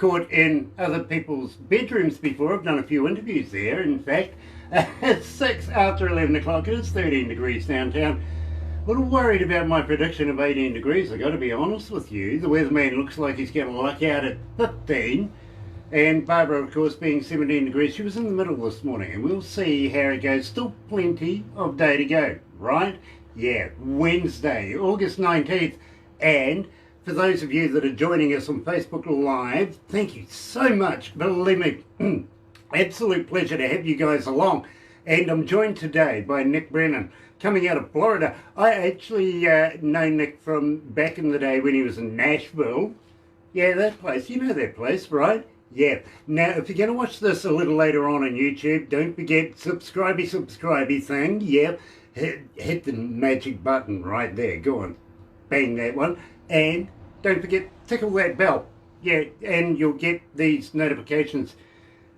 caught in other people's bedrooms before. I've done a few interviews there. In fact, it's 6 after 11 o'clock. It is 13 degrees downtown. A little worried about my prediction of 18 degrees, I've got to be honest with you. The weatherman looks like he's going to luck out at 15. And Barbara, of course, being 17 degrees, she was in the middle this morning. And we'll see how it goes. Still plenty of day to go, right? Yeah, Wednesday, August 19th. And for those of you that are joining us on Facebook Live, thank you so much. Believe me, absolute pleasure to have you guys along. And I'm joined today by Nick Brennan, coming out of Florida. I actually know Nick from back in the day when he was in Nashville. Yeah, that place. You know that place, right? Yeah. Now, if you're going to watch this a little later on YouTube, don't forget subscribey thing. Yeah. Hit the magic button right there. Go on. Bang that one. And don't forget, tickle that bell. Yeah, and you'll get these notifications.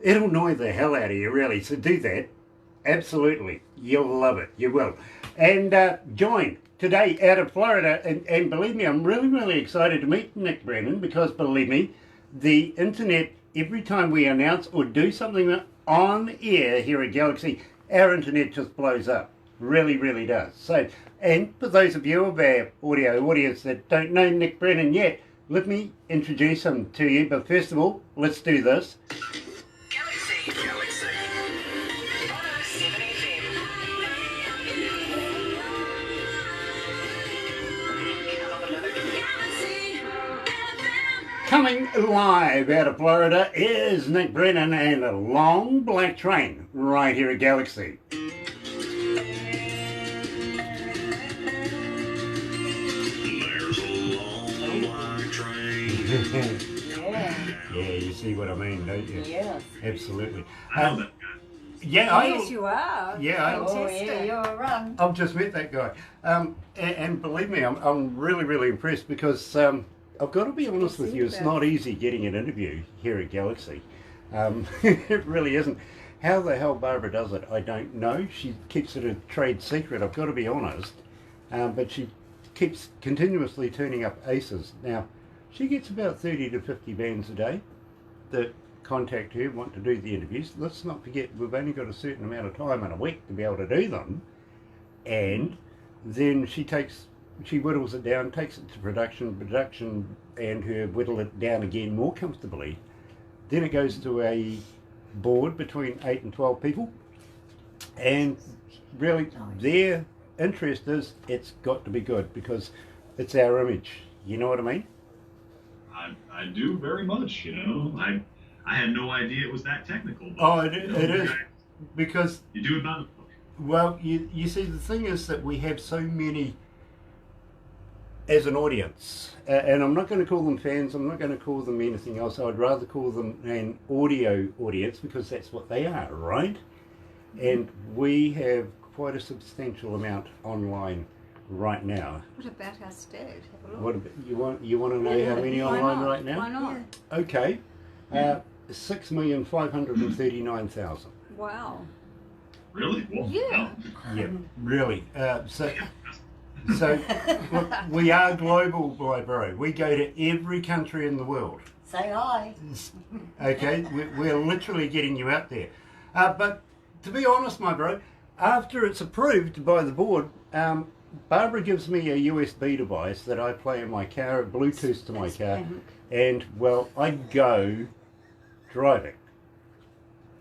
It'll annoy the hell out of you, really. So do that. Absolutely. You'll love it. You will. And join today out of Florida. And believe me, I'm really, really excited to meet Nick Brennan because, believe me, the internet, every time we announce or do something on air here at Galaxy, our internet just blows up. Really, really does. So, and for those of you of our audio audience that don't know Nick Brennan yet, let me introduce him to you. But first of all, let's do this. Galaxy 107fm. Coming live out of Florida is Nick Brennan and a long black train right here at Galaxy. Yeah, you see what I mean, don't you? Yes. Absolutely. Yeah, Yes, you are. Yeah, Oh, yeah, you're a run. I've just met that guy. And believe me, I'm really, really impressed because I've got to be honest with you, it's not easy getting an interview here at Galaxy. It really isn't. How the hell Barbara does it, I don't know. She keeps it a trade secret, I've got to be honest. But she keeps continuously turning up aces. Now, she gets about 30 to 50 bands a day that contact her, want to do the interviews. Let's not forget, we've only got a certain amount of time in a week to be able to do them. And then she whittles it down, takes it to production, and her whittle it down again more comfortably. Then it goes to a board between 8 and 12 people. And really, their interest is it's got to be good because it's our image. You know what I mean? I do very much, you know. I had no idea it was that technical. But, Oh, it is. Because, you do about it. well, you see, the thing is that we have so many as an audience. And I'm not going to call them fans, I'm not going to call them anything else. I'd rather call them an audio audience because that's what they are, right? And we have quite a substantial amount online right now. What about our state? Have a look. What about, you want to know how many Why online not? right now? Why not? Okay, 6,539,000. Wow. Really? Well, Yeah. Yeah, really. So look, we are global, bro. We go to every country in the world. Say hi. Okay, we're literally getting you out there. But to be honest, my bro, after it's approved by the board, Barbara gives me a USB device that I play in my car, Bluetooth to my car, and, well, I go driving.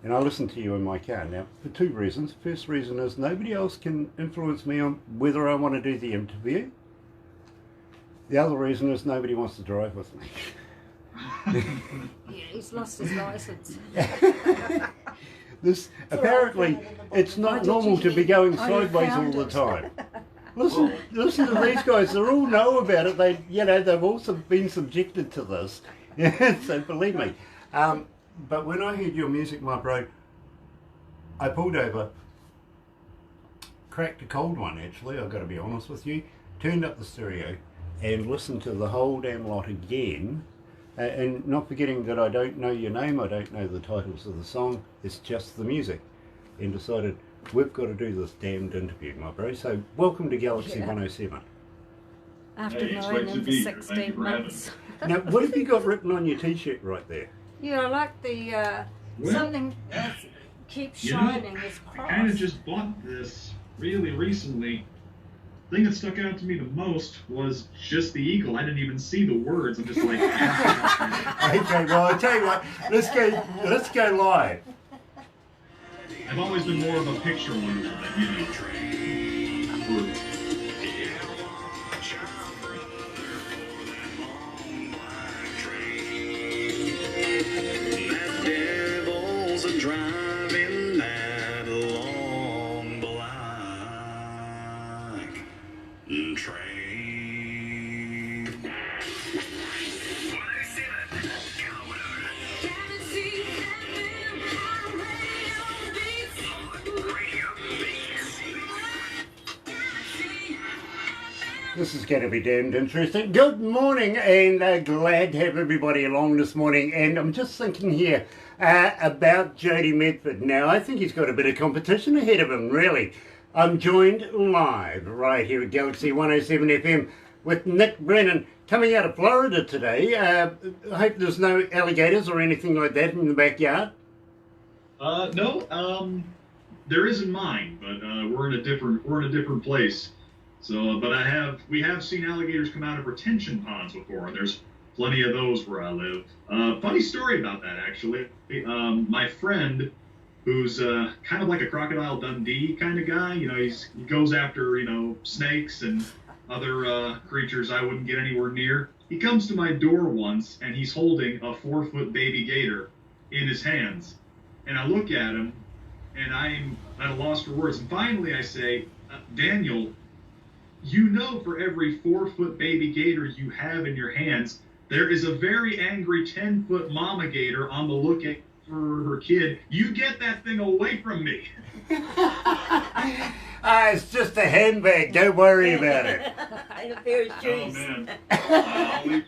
And I listen to you in my car. Now, for two reasons. First reason is nobody else can influence me on whether I want to do the interview. The other reason is nobody wants to drive with me. Yeah, he's lost his license. This apparently it's not normal to be going sideways all the time. Listen to these guys. They all know about it. They've also been subjected to this. So believe me. But when I heard your music, my bro, I pulled over, cracked a cold one. Actually, I've got to be honest with you. Turned up the stereo and listened to the whole damn lot again. And not forgetting that I don't know your name, I don't know the titles of the song, it's just the music. And decided, we've got to do this damned interview, my bro. So welcome to Galaxy 107. After Hey, it's knowing great to him for be here. Thank you 16 for having months. Now, what have you got written on your T-shirt right there? Yeah, I like the Well, something keeps you know, shining is I cross. kind of just bought this really recently. The thing that stuck out to me the most was just the eagle. I didn't even see the words. I'm just like, Okay, well, I'll tell you what, let's go live. I've always been more of a picture one than, words. Devils are driving that long black train. This is going to be damned interesting. Good morning, and glad to have everybody along this morning. And I'm just thinking here about Jody Medford. Now, I think he's got a bit of competition ahead of him, really. I'm joined live right here at Galaxy 107 FM with Nick Brennan coming out of Florida today. I hope there's no alligators or anything like that in the backyard. No, there is in mine, but we're in a different place. So, but we have seen alligators come out of retention ponds before, and there's plenty of those where I live. Funny story about that, actually. My friend, who's kind of like a Crocodile Dundee kind of guy, he goes after, snakes and other creatures I wouldn't get anywhere near. He comes to my door once, and he's holding a 4-foot baby gator in his hands. And I look at him, and I'm at a loss for words. And finally I say, Daniel, for every 4-foot baby gator you have in your hands, there is a very angry 10-foot mama gator on the lookout for her kid. You get that thing away from me. It's just a handbag. Don't worry about it. And a pair of Oh, shoes. man.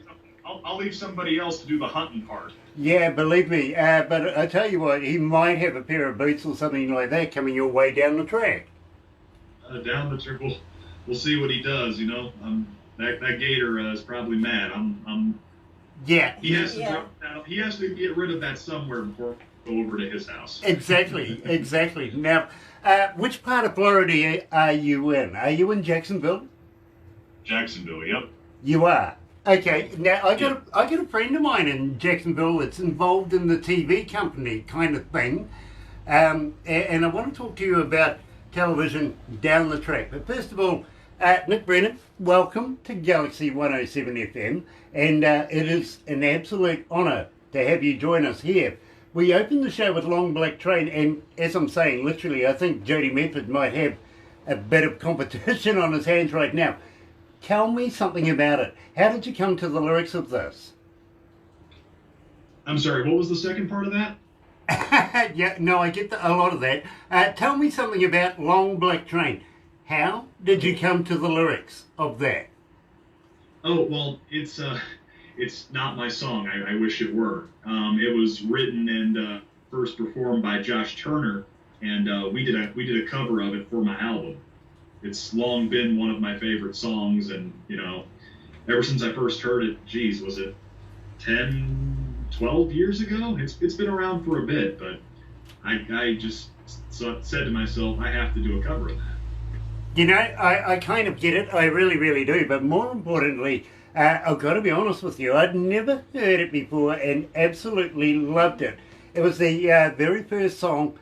I'll leave somebody else to do the hunting part. Yeah, believe me. But I tell you what, he might have a pair of boots or something like that coming your way down the track. Down the track, we'll see what he does. That gator is probably mad. Yeah, He has to he has to get rid of that somewhere before I go over to his house. exactly. Now, which part of Florida are you in? Are you in Jacksonville? Jacksonville, yep. You are. Okay. Now, I got a friend of mine in Jacksonville that's involved in the TV company kind of thing, and I want to talk to you about television down the track. But first of all, Nick Brennan, welcome to Galaxy 107 FM, and it is an absolute honour to have you join us here. We opened the show with Long Black Train, and as I'm saying, literally, I think Jody Medford might have a bit of competition on his hands right now. Tell me something about it. How did you come to the lyrics of this? I'm sorry, what was the second part of that? Yeah, no, I get a lot of that. Tell me something about Long Black Train. How did you come to the lyrics of that? Oh, well, it's not my song. I wish it were. It was written and first performed by Josh Turner, and we did a cover of it for my album. It's long been one of my favorite songs, and ever since I first heard it, geez, was it 10, 12 years ago? It's been around for a bit, but I just said to myself, I have to do a cover of that. I kind of get it. I really, really do. But more importantly, I've got to be honest with you. I'd never heard it before and absolutely loved it. It was the very first song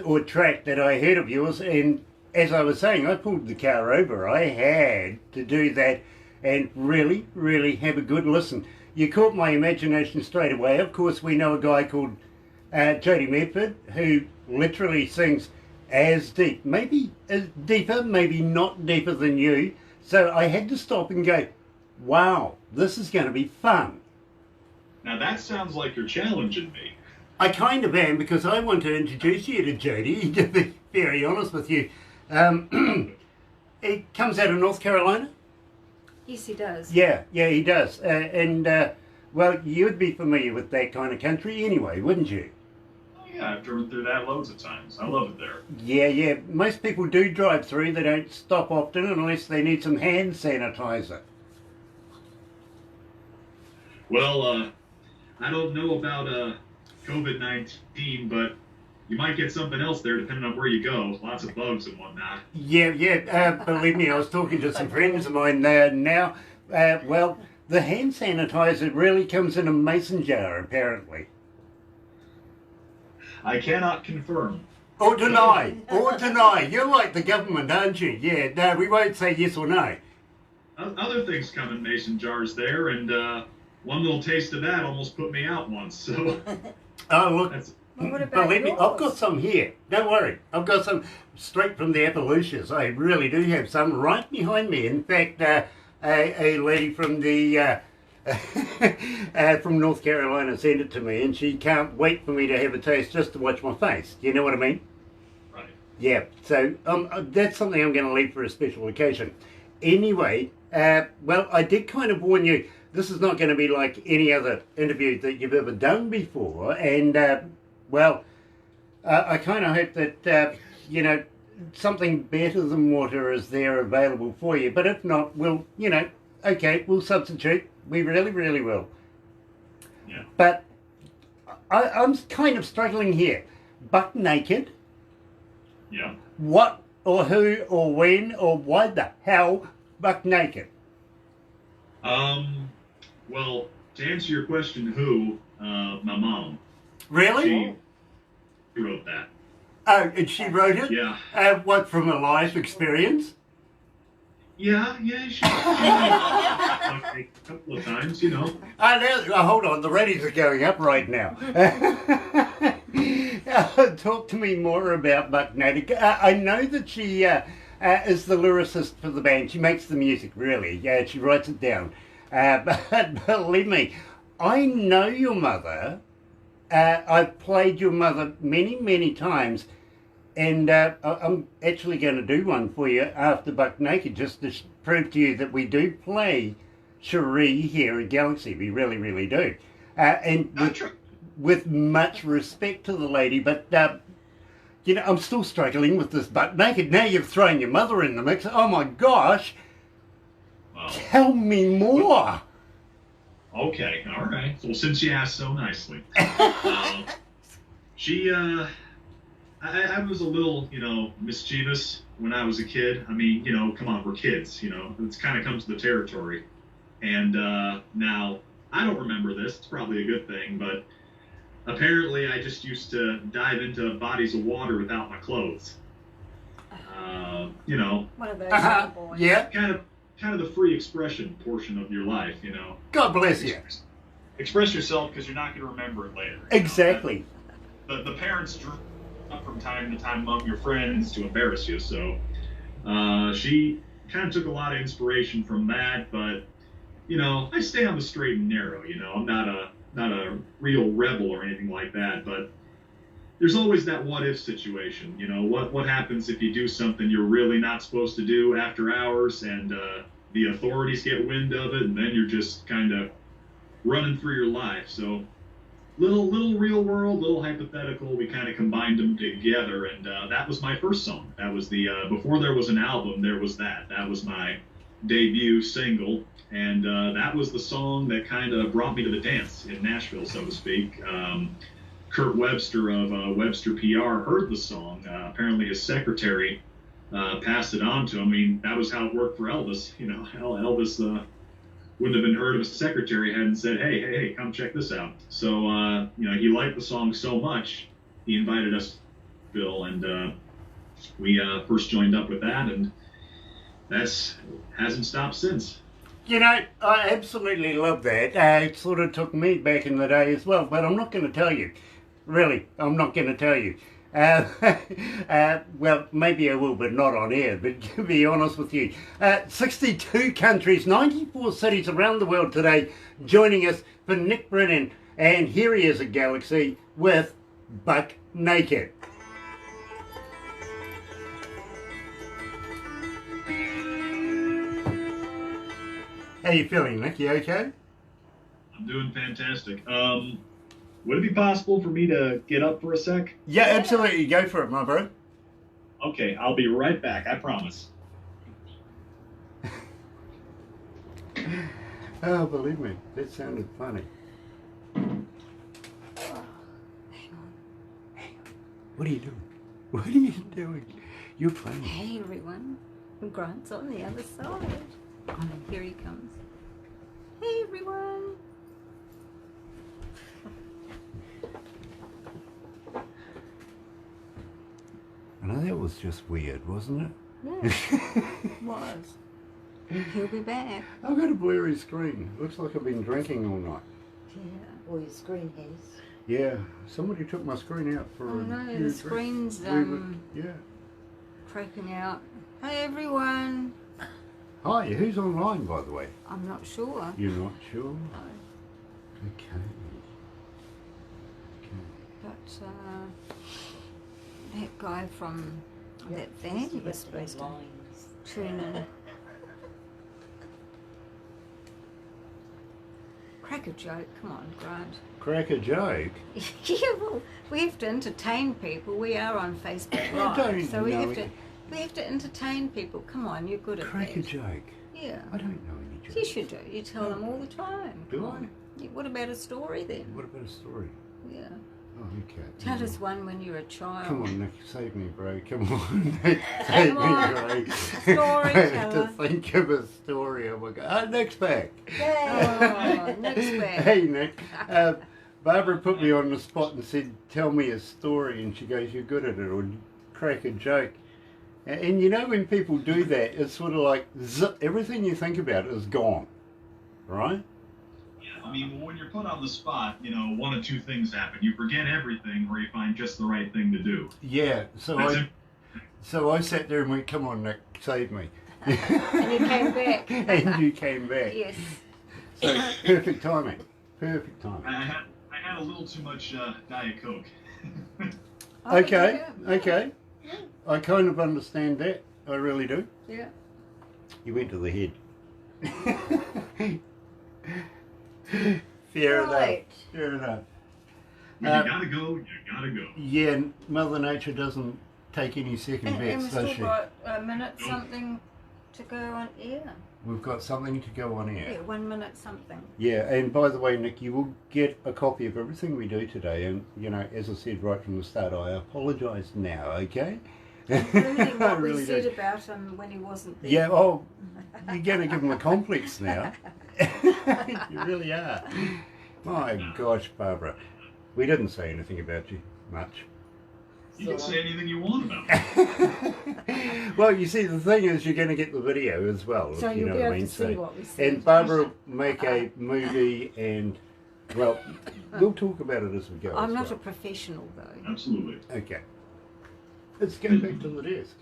or track that I heard of yours. And as I was saying, I pulled the car over. I had to do that and really, really have a good listen. You caught my imagination straight away. Of course, we know a guy called Jody Medford who literally sings as deep, maybe deeper, maybe not deeper than you. So I had to stop and go, wow, this is going to be fun. Now that sounds like you're challenging me. I kind of am, because I want to introduce you to Jody, to be very honest with you. He comes out of North Carolina. Yes, he does. Yeah, he does. Well, you'd be familiar with that kind of country anyway, wouldn't you? Yeah, I've driven through that loads of times. I love it there. Yeah. Most people do drive through. They don't stop often unless they need some hand sanitizer. Well, I don't know about COVID-19, but you might get something else there depending on where you go. Lots of bugs and whatnot. Yeah. Believe me, I was talking to some friends of mine now. Well, the hand sanitizer really comes in a mason jar, apparently. I cannot confirm. Or deny. You're like the government, aren't you? Yeah, no, we won't say yes or no. Other things come in mason jars there, and one little taste of that almost put me out once. So Oh, look. that's Well, what about Believe me, yours? I've got some here. Don't worry. I've got some straight from the Appalachians. I really do have some right behind me. In fact, a lady from the from North Carolina sent it to me, and she can't wait for me to have a taste just to watch my face. You know what I mean? right. Yeah. So that's something I'm going to leave for a special occasion. Anyway, well, I did kind of warn you. This is not going to be like any other interview that you've ever done before, and well, I kind of hope that you know, something better than water is there available for you. But if not, we'll, you know, okay, we'll substitute. We really, really will. Yeah. But I'm kind of struggling here. Buck naked. Yeah. What or who or when or why the hell buck naked? Well, to answer your question, who? My mom. Really? She wrote that. Oh, and she wrote it? Yeah. What, from a life experience? Yeah. She a couple of times, you know. Hold on, the ratings are going up right now. Talk to me more about Buck Naked. I know that she is the lyricist for the band. She makes the music, really. Yeah, she writes it down. But believe me, I know your mother. I've played your mother many, many times. And I'm actually going to do one for you after Buck Naked, just to prove to you that we do play Cherie here at Galaxy. We really, really do. And with much respect to the lady, but, you know, I'm still struggling with this Buck Naked. Now you've thrown your mother in the mix. Oh, my gosh. Well, Tell me more. okay, all right. Well, since you asked so nicely, she, I was a little, you know, mischievous when I was a kid. I mean, you know, come on, we're kids, you know. It's kind of comes to the territory. And now, I don't remember this. It's probably a good thing, but apparently I just used to dive into bodies of water without my clothes. You know, One of those little boys. Yeah. kind of the free expression portion of your life, you know. God bless you. Express yourself because you're not going to remember it later. you know. Exactly. The parents drew up from time to time among your friends to embarrass you, so she kind of took a lot of inspiration from that. But you know, I stay on the straight and narrow. You know, I'm not a real rebel or anything like that. But there's always that what if situation. You know, what happens if you do something you're really not supposed to do after hours, and the authorities get wind of it, and then you're just kind of running through your life. So little real world, little hypothetical. We kind of combined them together, and that was my first song. That was the before there was an album, there was that. That was my debut single, and that was the song that kind of brought me to the dance in Nashville, so to speak. Kurt Webster of Webster PR heard the song. Apparently his secretary passed it on to him. I mean, that was how it worked for Elvis. You know, Elvis wouldn't have been heard of a secretary hadn't said, hey, come check this out. So, you know, he liked the song so much, he invited us to Bill, and we first joined up with that, and hasn't stopped since. You know, I absolutely love that. It sort of took me back in the day as well, but I'm not going to tell you. Really, I'm not going to tell you. Well, maybe I will, but not on air, but to be honest with you. 62 countries, 94 cities around the world today joining us for Nick Brennan, and here he is at Galaxy with Buck Naked. How you feeling, Nick? You okay? I'm doing fantastic. Would it be possible for me to get up for a sec? Yeah, absolutely. Go for it, my bro. Okay, I'll be right back, I promise. Oh, believe me, that sounded funny. Hang on. What are you doing? What are you doing? You're playing. Hey everyone. Grant's on the other side. Oh, here he comes. Hey everyone. I know that was just weird, wasn't it? Yeah, was. He'll be back. I've got a blurry screen. Looks like I've been drinking all night. Yeah. Or your screen has. Yeah, somebody took my screen out for Oh a no, few the drinks. screen's Yeah. croaking out. Hey everyone. Hi, who's online, by the way? I'm not sure. You're not sure? No, Okay. but that guy from that band was supposed to Lines. tune in. Crack a joke, come on, Grant. Crack a joke. Yeah, well, we have to entertain people. We are on Facebook I Live, don't so we know have to entertain people. Come on, you're good at Crack that. a joke. Yeah. I don't know any jokes. Yes, you do. You tell them all the time. Do Come I? on. Yeah, what about a story then? What about a story? Yeah. Oh, okay. Tell us one when you're a child. Come on, Nick, save me, bro. Come on, Nick, save Come on. me, bro. Storyteller. To think of a story. Oh my God. Ah, Nick's back. Oh, next back. Hey, Nick. Barbara put me on the spot and said, "Tell me a story," and she goes, "You're good at it," or "Crack a joke." And you know when people do that, it's sort of like zip, everything you think about is gone, right? I mean, when you're put on the spot, you know, one of two things happen. You forget everything, or you find just the right thing to do. Yeah. That's it. So I sat there and went, "Come on, Nick, save me." And you came back. And you came back. Yes. So perfect timing. Perfect timing. I had a little too much Diet Coke. Oh, Okay. yeah. Okay. I kind of understand that. I really do. Yeah. You went to the head. Fair enough. Right. Fair enough. When you gotta go, you gotta go. Yeah, Mother Nature doesn't take any second And bets, we've does still she? got a minute something to go on air. We've got something to go on Yeah, air. 1 minute something. Yeah, and by the way, Nick, you will get a copy of everything we do today. And, you know, as I said right from the start, I apologise now, okay? Including I what really we said do. about him when he wasn't there. Yeah, oh, you're going to give him a complex now. You really are. My gosh, Barbara. We didn't say anything about you much. You can say anything you want about me. Well, you see, the thing is, you're going to get the video as well, So if you you'll know be what I able mean. to see what we said. And Barbara will make a movie, and, well, we'll talk about it as we go. I'm as not a well. professional though. Absolutely. Okay. Let's go back to the desk.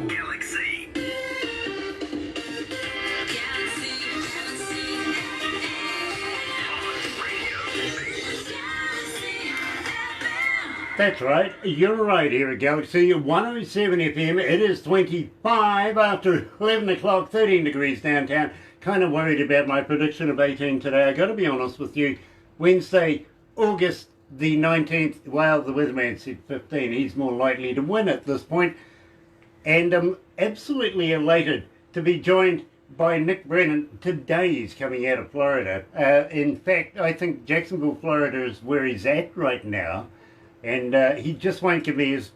Galaxy. That's right, you're right here at Galaxy 107 FM. It is 25 after 11 o'clock, 13 degrees downtown. Kind of worried about my prediction of 18 today. I got to be honest with you. Wednesday, August the 19th, well, the weatherman said 15. He's more likely to win at this point. And I'm absolutely elated to be joined by Nick Brennan. Today he's coming out of Florida. In fact, I think Jacksonville, Florida is where he's at right now. And he just won't give me his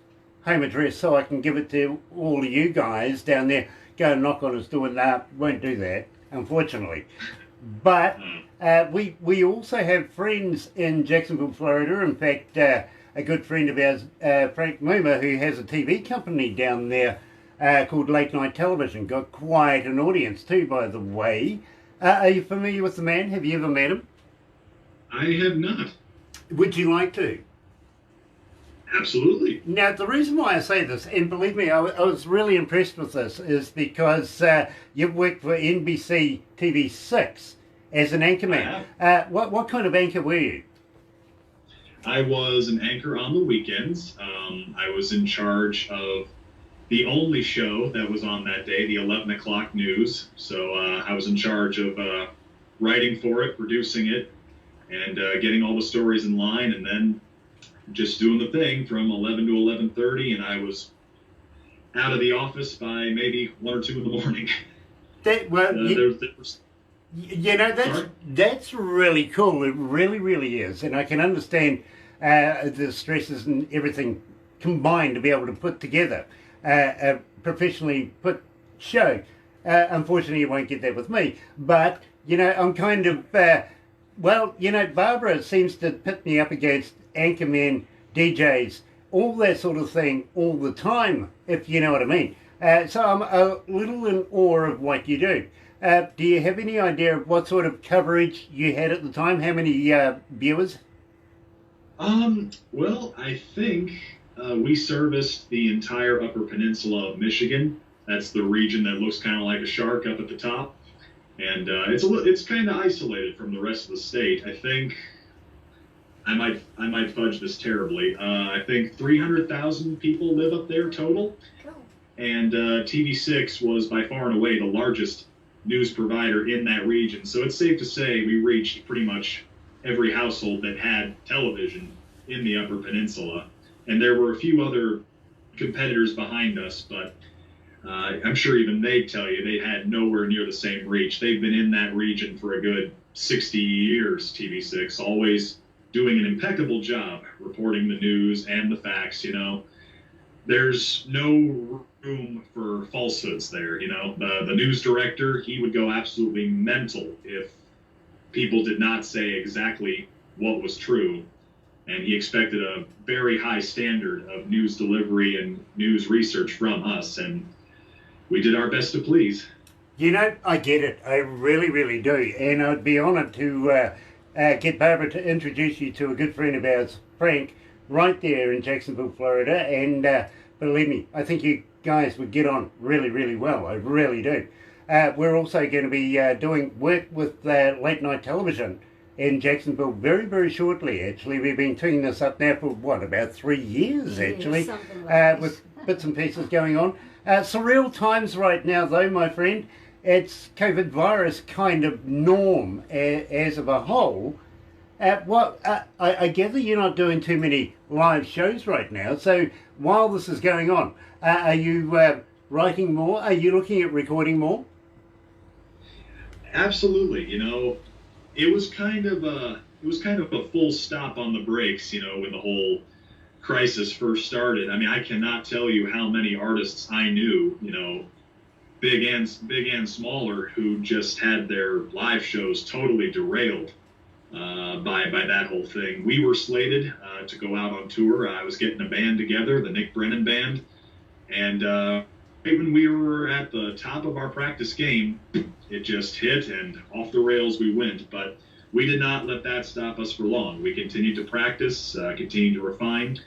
home address so I can give it to all of you guys down there. Go and knock on his door. Nah, won't do that, unfortunately. But we also have friends in Jacksonville, Florida. In fact, a good friend of ours, Frank Moomer, who has a TV company down there called Late Night Television. Got quite an audience too, by the way. Are you familiar with the man? Have you ever met him? I have not. Would you like to? Absolutely. Now, the reason why I say this, and believe me, I was really impressed with this, is because you've worked for NBC TV6 as an anchorman. What kind of anchor were you? I was an anchor on the weekends. I was in charge of the only show that was on that day, the 11 o'clock news. So I was in charge of writing for it, producing it, and getting all the stories in line, and then just doing the thing from 11 to 11:30, and I was out of the office by maybe 1 or 2 in the morning. That's really cool. It really, really is, and I can understand the stresses and everything combined to be able to put together a professionally put show. Unfortunately, you won't get that with me, but I'm kind of Barbara seems to pit me up against anchormen, DJs, all that sort of thing all the time, if you know what I mean. So I'm a little in awe of what you do. Do you have any idea of what sort of coverage you had at the time? How many viewers? Well, I think we serviced the entire Upper Peninsula of Michigan. That's the region that looks kind of like a shark up at the top. And it's kind of isolated from the rest of the state. I think I might fudge this terribly. I think 300,000 people live up there total. And TV6 was by far and away the largest news provider in that region. So it's safe to say we reached pretty much every household that had television in the Upper Peninsula. And there were a few other competitors behind us, but I'm sure even they'd tell you they had nowhere near the same reach. They've been in that region for a good 60 years, TV6, always doing an impeccable job reporting the news and the facts. There's no room for falsehoods there. The news director, he would go absolutely mental if people did not say exactly what was true. And he expected a very high standard of news delivery and news research from us. And we did our best to please. I get it. I really, really do. And I'd be honored to get Barbara to introduce you to a good friend of ours, Frank, right there in Jacksonville, Florida. And believe me, I think you guys would get on really, really well. I really do. We're also going to be doing work with late night television in Jacksonville very, very shortly. Actually, we've been tuning this up now for about 3 years, actually, with bits and pieces going on. Surreal times right now, though, my friend. It's COVID virus kind of norm as of a whole. I gather you're not doing too many live shows right now. So while this is going on, are you writing more? Are you looking at recording more? Absolutely. It was kind of a full stop on the brakes. When the whole crisis first started. I mean, I cannot tell you how many artists I knew, big and smaller, who just had their live shows totally derailed by that whole thing. We were slated to go out on tour. I was getting a band together, the Nick Brennan band, and right when we were at the top of our practice game, it just hit and off the rails we went. But we did not let that stop us for long. We continued to practice, continued to refine.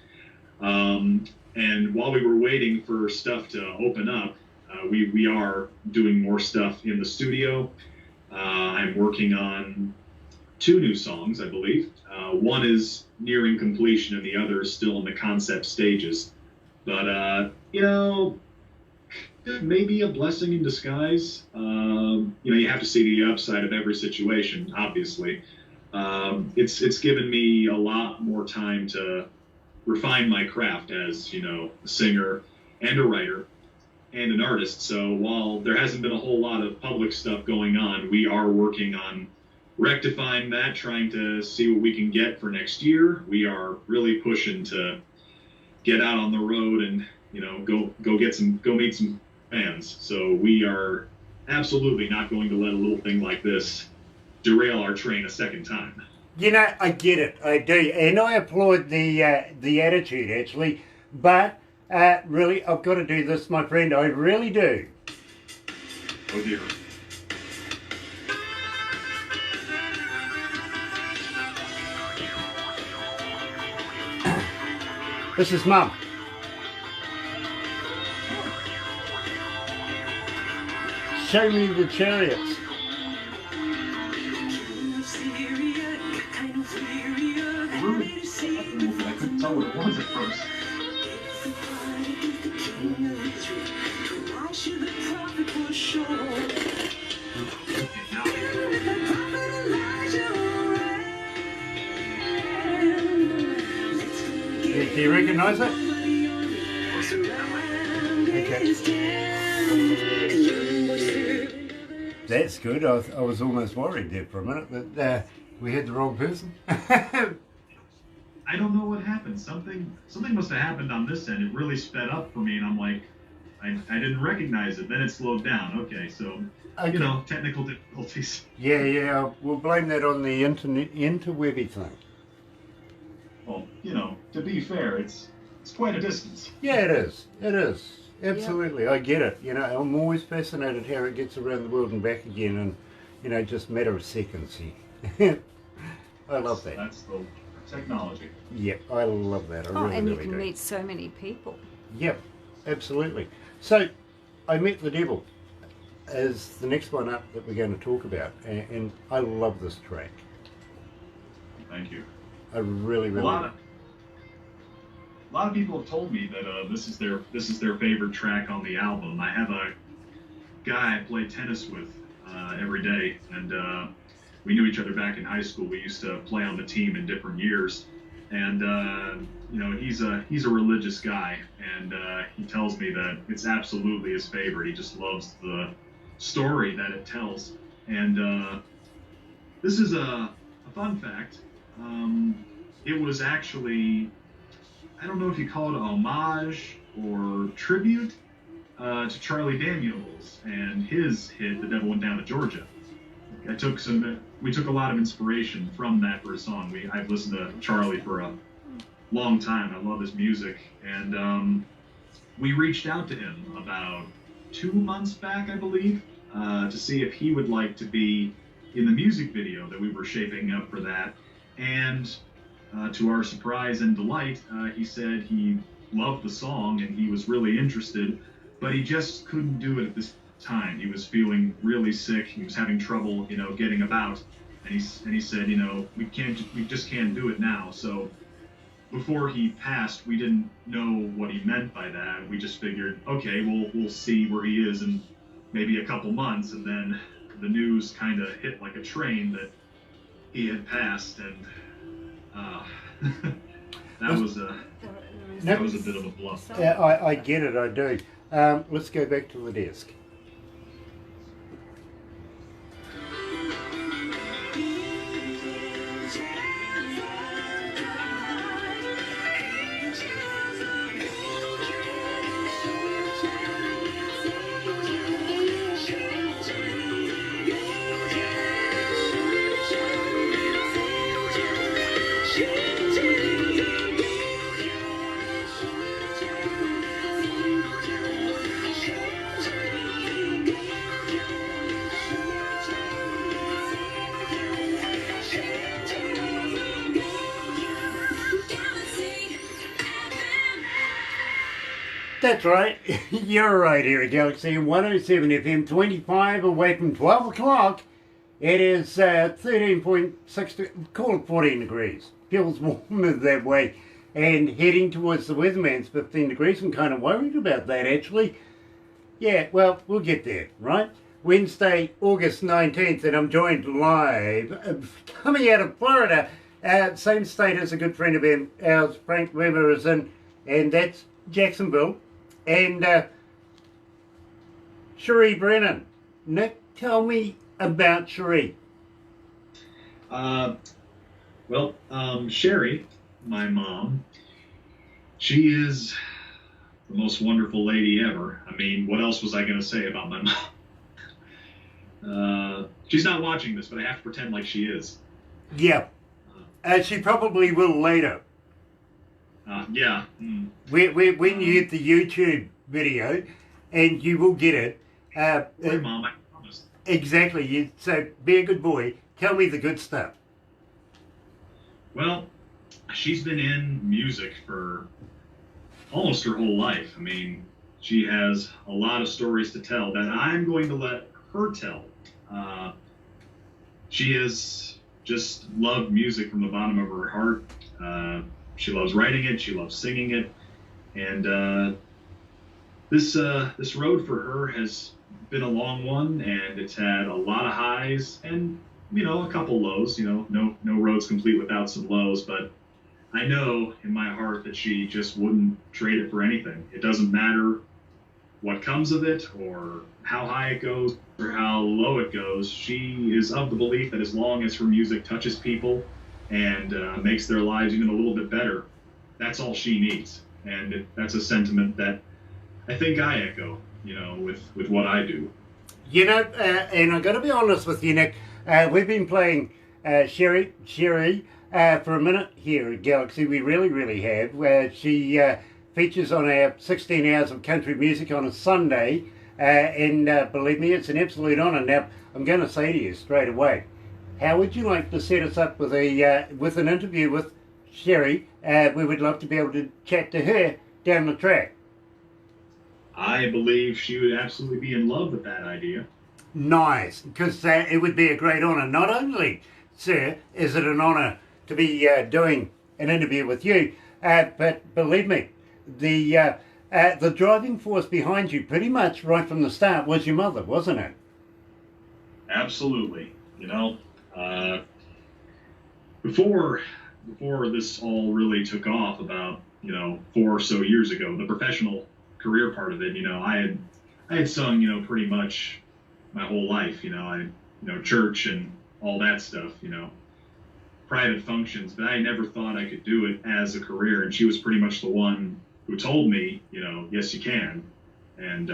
And while we were waiting for stuff to open up, we are doing more stuff in the studio. I'm working on 2 new songs, I believe. One is nearing completion and the other is still in the concept stages. But, maybe a blessing in disguise. You have to see the upside of every situation, obviously. It's given me a lot more time to refine my craft as, a singer and a writer and an artist. So while there hasn't been a whole lot of public stuff going on, we are working on rectifying that, trying to see what we can get for next year. We are really pushing to get out on the road and, go meet some fans. So we are absolutely not going to let a little thing like this derail our train a second time. I get it. I do. And I applaud the attitude, actually. But really, I've got to do this, my friend. I really do. Oh, dear. This is Mum. Show me the chariots. I couldn't tell what it was at first. Do you recognise it? Okay. That's good. I was almost worried there for a minute that we had the wrong person. I don't know what happened. Something must have happened on this end. It really sped up for me, and I'm like, I didn't recognize it. Then it slowed down. Okay, so Okay. you know, technical difficulties. Yeah. We'll blame that on the interwebby thing. Well, you know, to be fair, it's quite a distance. Yeah, it is. It is. Absolutely. I get it. You know, I'm always fascinated how it gets around the world and back again, and you know, just a matter of seconds here. I love that. That's the technology. Yep, I love that. I Oh, really, and you really can do. meet so many people. Yep, absolutely. So, I Met the Devil is the next one up that we're going to talk about, and I love this track. Thank you. I really, A really. lot of people have told me that this is their favorite track on the album. I have a guy I play tennis with every day, and we knew each other back in high school. We used to play on the team in different years, and you know, he's a religious guy, and he tells me that it's absolutely his favorite. He just loves the story that it tells, and this is a fun fact. It was actually, I don't know if you call it a homage or tribute to Charlie Daniels and his hit, "The Devil Went Down to Georgia." We took a lot of inspiration from that for a song. I've listened to Charlie for a long time. I love his music, and we reached out to him about 2 months back, I believe, to see if he would like to be in the music video that we were shaping up for that. And to our surprise and delight, he said he loved the song and he was really interested, but he just couldn't do it at this time. He was feeling really sick. He was having trouble, you know, getting about. And he said, you know, we just can't do it now. So before he passed, we didn't know what he meant by that. We just figured, okay, we'll see where he is in maybe a couple months. And then the news kind of hit like a train that he had passed, and that was a bit of a bluff. Yeah, I get it. I do. Let's go back to the desk. That's right. You're right here at galaxy107fm, 25 away from 12 o'clock. It is 13.6, call it 14 degrees. Feels warmer that way. And heading towards the weatherman's 15 degrees. I'm kind of worried about that, actually. Yeah, well, we'll get there, right? Wednesday, August 19th, and I'm joined live, coming out of Florida. Same state as a good friend of ours, Frank Weber, is in, and that's Jacksonville. And Nick Brennan. Nick, tell me about Cherie. Well, Sherry, my mom, she is the most wonderful lady ever. I mean, what else was I going to say about my mom? She's not watching this, but I have to pretend like she is. Yeah. She probably will later. Yeah. When you hit the YouTube video, and you will get it. Right, Mom, I promise. Exactly. So be a good boy. Tell me the good stuff. Well, she's been in music for almost her whole life. I mean, she has a lot of stories to tell that I'm going to let her tell. She has just loved music from the bottom of her heart. She loves writing it. She loves singing it. And this road for her has been a long one, and it's had a lot of highs and, a couple lows. No road's complete without some lows, but I know in my heart that she just wouldn't trade it for anything. It doesn't matter what comes of it or how high it goes or how low it goes. She is of the belief that as long as her music touches people and makes their lives even a little bit better, that's all she needs. And that's a sentiment that I think I echo, with what I do. And I've got to be honest with you, Nick. We've been playing Sherry for a minute here at Galaxy. We really, really have. She features on our 16 Hours of Country Music on a Sunday. And believe me, it's an absolute honour. Now, I'm going to say to you straight away, how would you like to set us up with an interview with Sherry? We would love to be able to chat to her down the track. I believe she would absolutely be in love with that idea. Nice, because it would be a great honour. Not only, sir, is it an honour to be doing an interview with you, but believe me, the driving force behind you pretty much right from the start was your mother, wasn't it? Absolutely. Before this all really took off about, 4 or so years ago, the professional career part of it, I had sung, pretty much my whole life, church and all that stuff, private functions, but I never thought I could do it as a career. And she was pretty much the one who told me, yes, you can. And,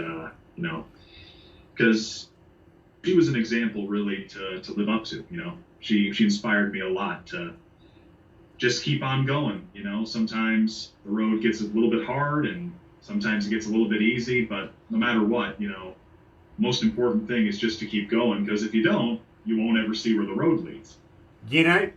because she was an example really to live up to, she inspired me a lot to just keep on going. Sometimes the road gets a little bit hard and sometimes it gets a little bit easy, but no matter what, most important thing is just to keep going, because if you don't, you won't ever see where the road leads.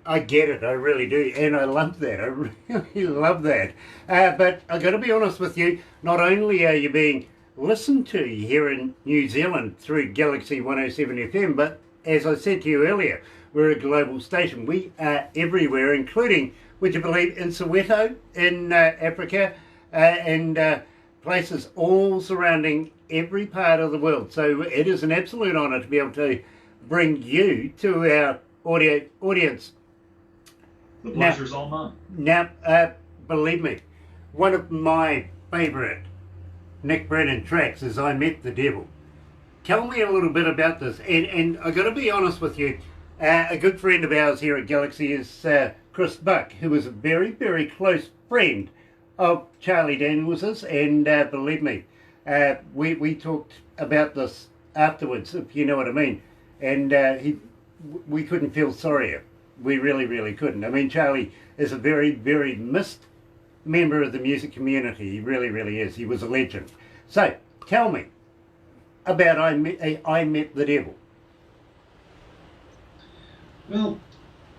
I get it, I really do, and I love that, I really love that. But I've got to be honest with you, not only are you being listened to here in New Zealand through Galaxy 107 FM, but as I said to you earlier, we're a global station. We are everywhere, including, would you believe, in Soweto, in Africa, and places all surrounding every part of the world. So it is an absolute honour to be able to bring you to our audience. The pleasure's all mine. Now, believe me, one of my favourite Nick Brennan tracks is I Met the Devil. Tell me a little bit about this. And I've got to be honest with you, a good friend of ours here at Galaxy is Chris Buck, who is a very, very close friend of Charlie Daniels's, and believe me, we talked about this afterwards, if you know what I mean, and we couldn't feel sorrier. We really, really couldn't. I mean, Charlie is a very, very missed member of the music community. He really, really is. He was a legend. So, tell me about I Met the Devil. Well,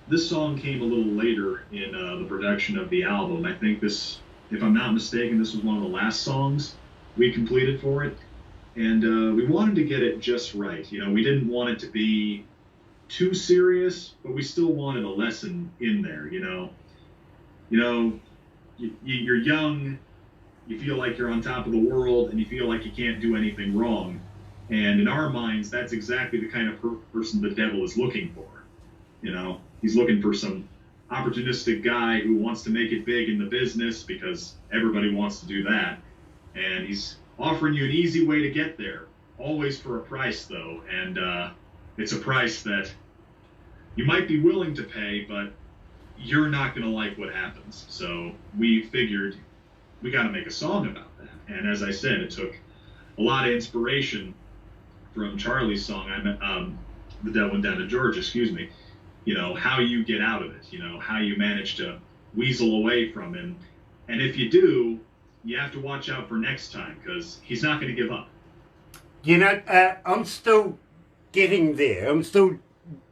this song came a little later in the production of the album. I think this, if I'm not mistaken, this was one of the last songs we completed for it. And we wanted to get it just right. We didn't want it to be too serious, but we still wanted a lesson in there, You're young, you feel like you're on top of the world, and you feel like you can't do anything wrong. And in our minds, that's exactly the kind of person the devil is looking for. He's looking for some opportunistic guy who wants to make it big in the business because everybody wants to do that. And he's offering you an easy way to get there, always for a price though. And it's a price that you might be willing to pay, but you're not going to like what happens. So we figured we got to make a song about that. And as I said, it took a lot of inspiration from Charlie's song, The Devil Went Down to Georgia, how you get out of it, how you manage to weasel away from him. And if you do, you have to watch out for next time, because he's not going to give up. I'm still getting there. I'm still,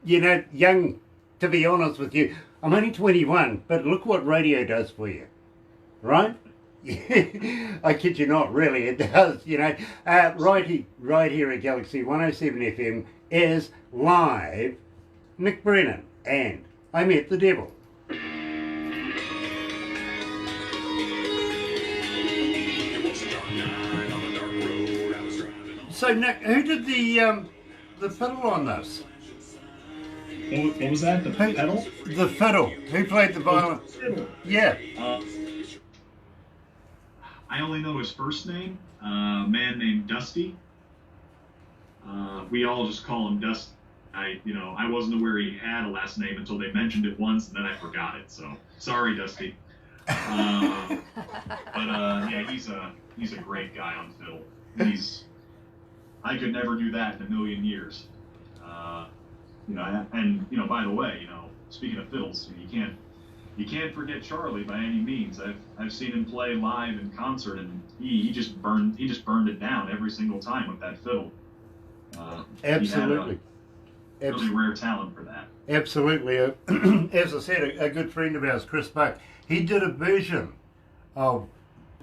young, to be honest with you. I'm only 21, but look what radio does for you, right? I kid you not, really, it does, you know. Right here at Galaxy 107 FM is live Nick Brennan and I Met the Devil. So Nick, who did the fiddle on this? What was that? The pedal? The fiddle. Who played the violin? Yeah. I only know his first name. A man named Dusty. We all just call him Dusty. I wasn't aware he had a last name until they mentioned it once, and then I forgot it. So sorry, Dusty. Yeah, he's a great guy on fiddle. I could never do that in a million years. By the way, speaking of fiddles, you can't forget Charlie by any means. I've seen him play live in concert, and he just burned it down every single time with that fiddle. Absolutely. He had a really rare talent for that. Absolutely. As I said, a good friend of ours, Chris Buck, he did a version of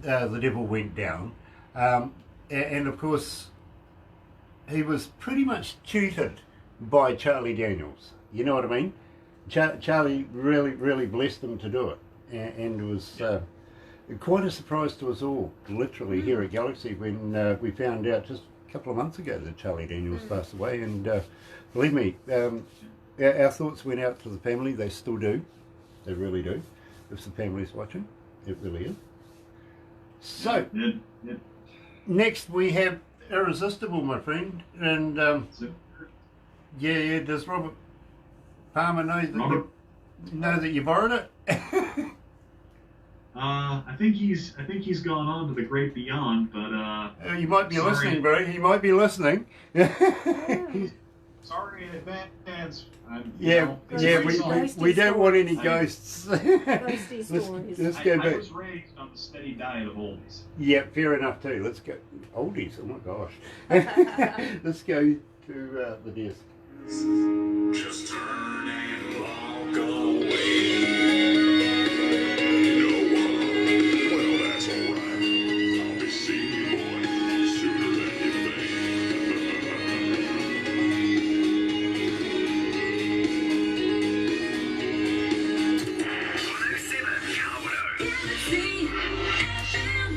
The Devil Went Down, and of course he was pretty much tutored by Charlie Daniels. You know what I mean? Charlie really blessed him to do it, and it was quite a surprise to us all, literally, here at Galaxy when we found out just a couple of months ago that Charlie Daniels passed away. And believe me, our thoughts went out to the family. They still do. They really do. If the family's watching, it really is. So, next we have Irresistible, my friend, and does Robert Palmer know that you borrowed it? I think he's gone on to the great beyond, but you might be sorry. listening, bro. He might be listening. Sorry in advance. We don't want any ghosts. Ghosty stories. Let's go I back. was raised on the steady diet of oldies. Yeah, fair enough too. Let's go. Oldies, oh my gosh. Let's go to the disc. Just turn and walk away. No, well, that's alright. I'll be seeing you, boy, sooner than you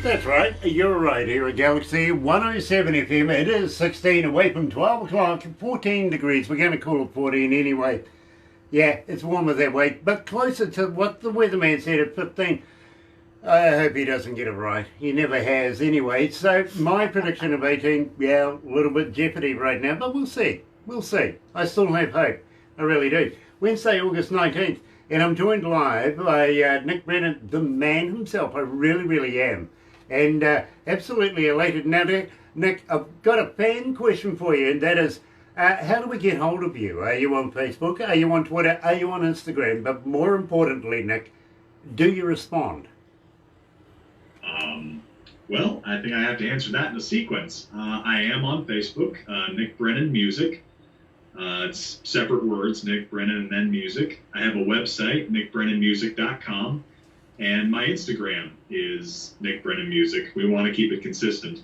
That's right, you're right here at Galaxy 107 FM. It is 16 away from 12 o'clock, 14 degrees. We're going to call it 14 anyway. Yeah, it's warmer that way, but closer to what the weatherman said at 15. I hope he doesn't get it right. He never has anyway. So my prediction of 18, yeah, a little bit jeopardy right now, but we'll see. We'll see. I still have hope. I really do. Wednesday, August 19th, and I'm joined live by Nick Brennan, the man himself. I really am. And absolutely elated. Now, Nick, I've got a fan question for you, and that is, how do we get hold of you? Are you on Facebook? Are you on Twitter? Are you on Instagram? But more importantly, Nick, do you respond? Well, I think I have to answer that in a sequence. I am on Facebook, Nick Brennan Music. It's separate words, Nick Brennan and then music. I have a website, nickbrennanmusic.com. And my Instagram is Nick Brennan Music. We want to keep it consistent.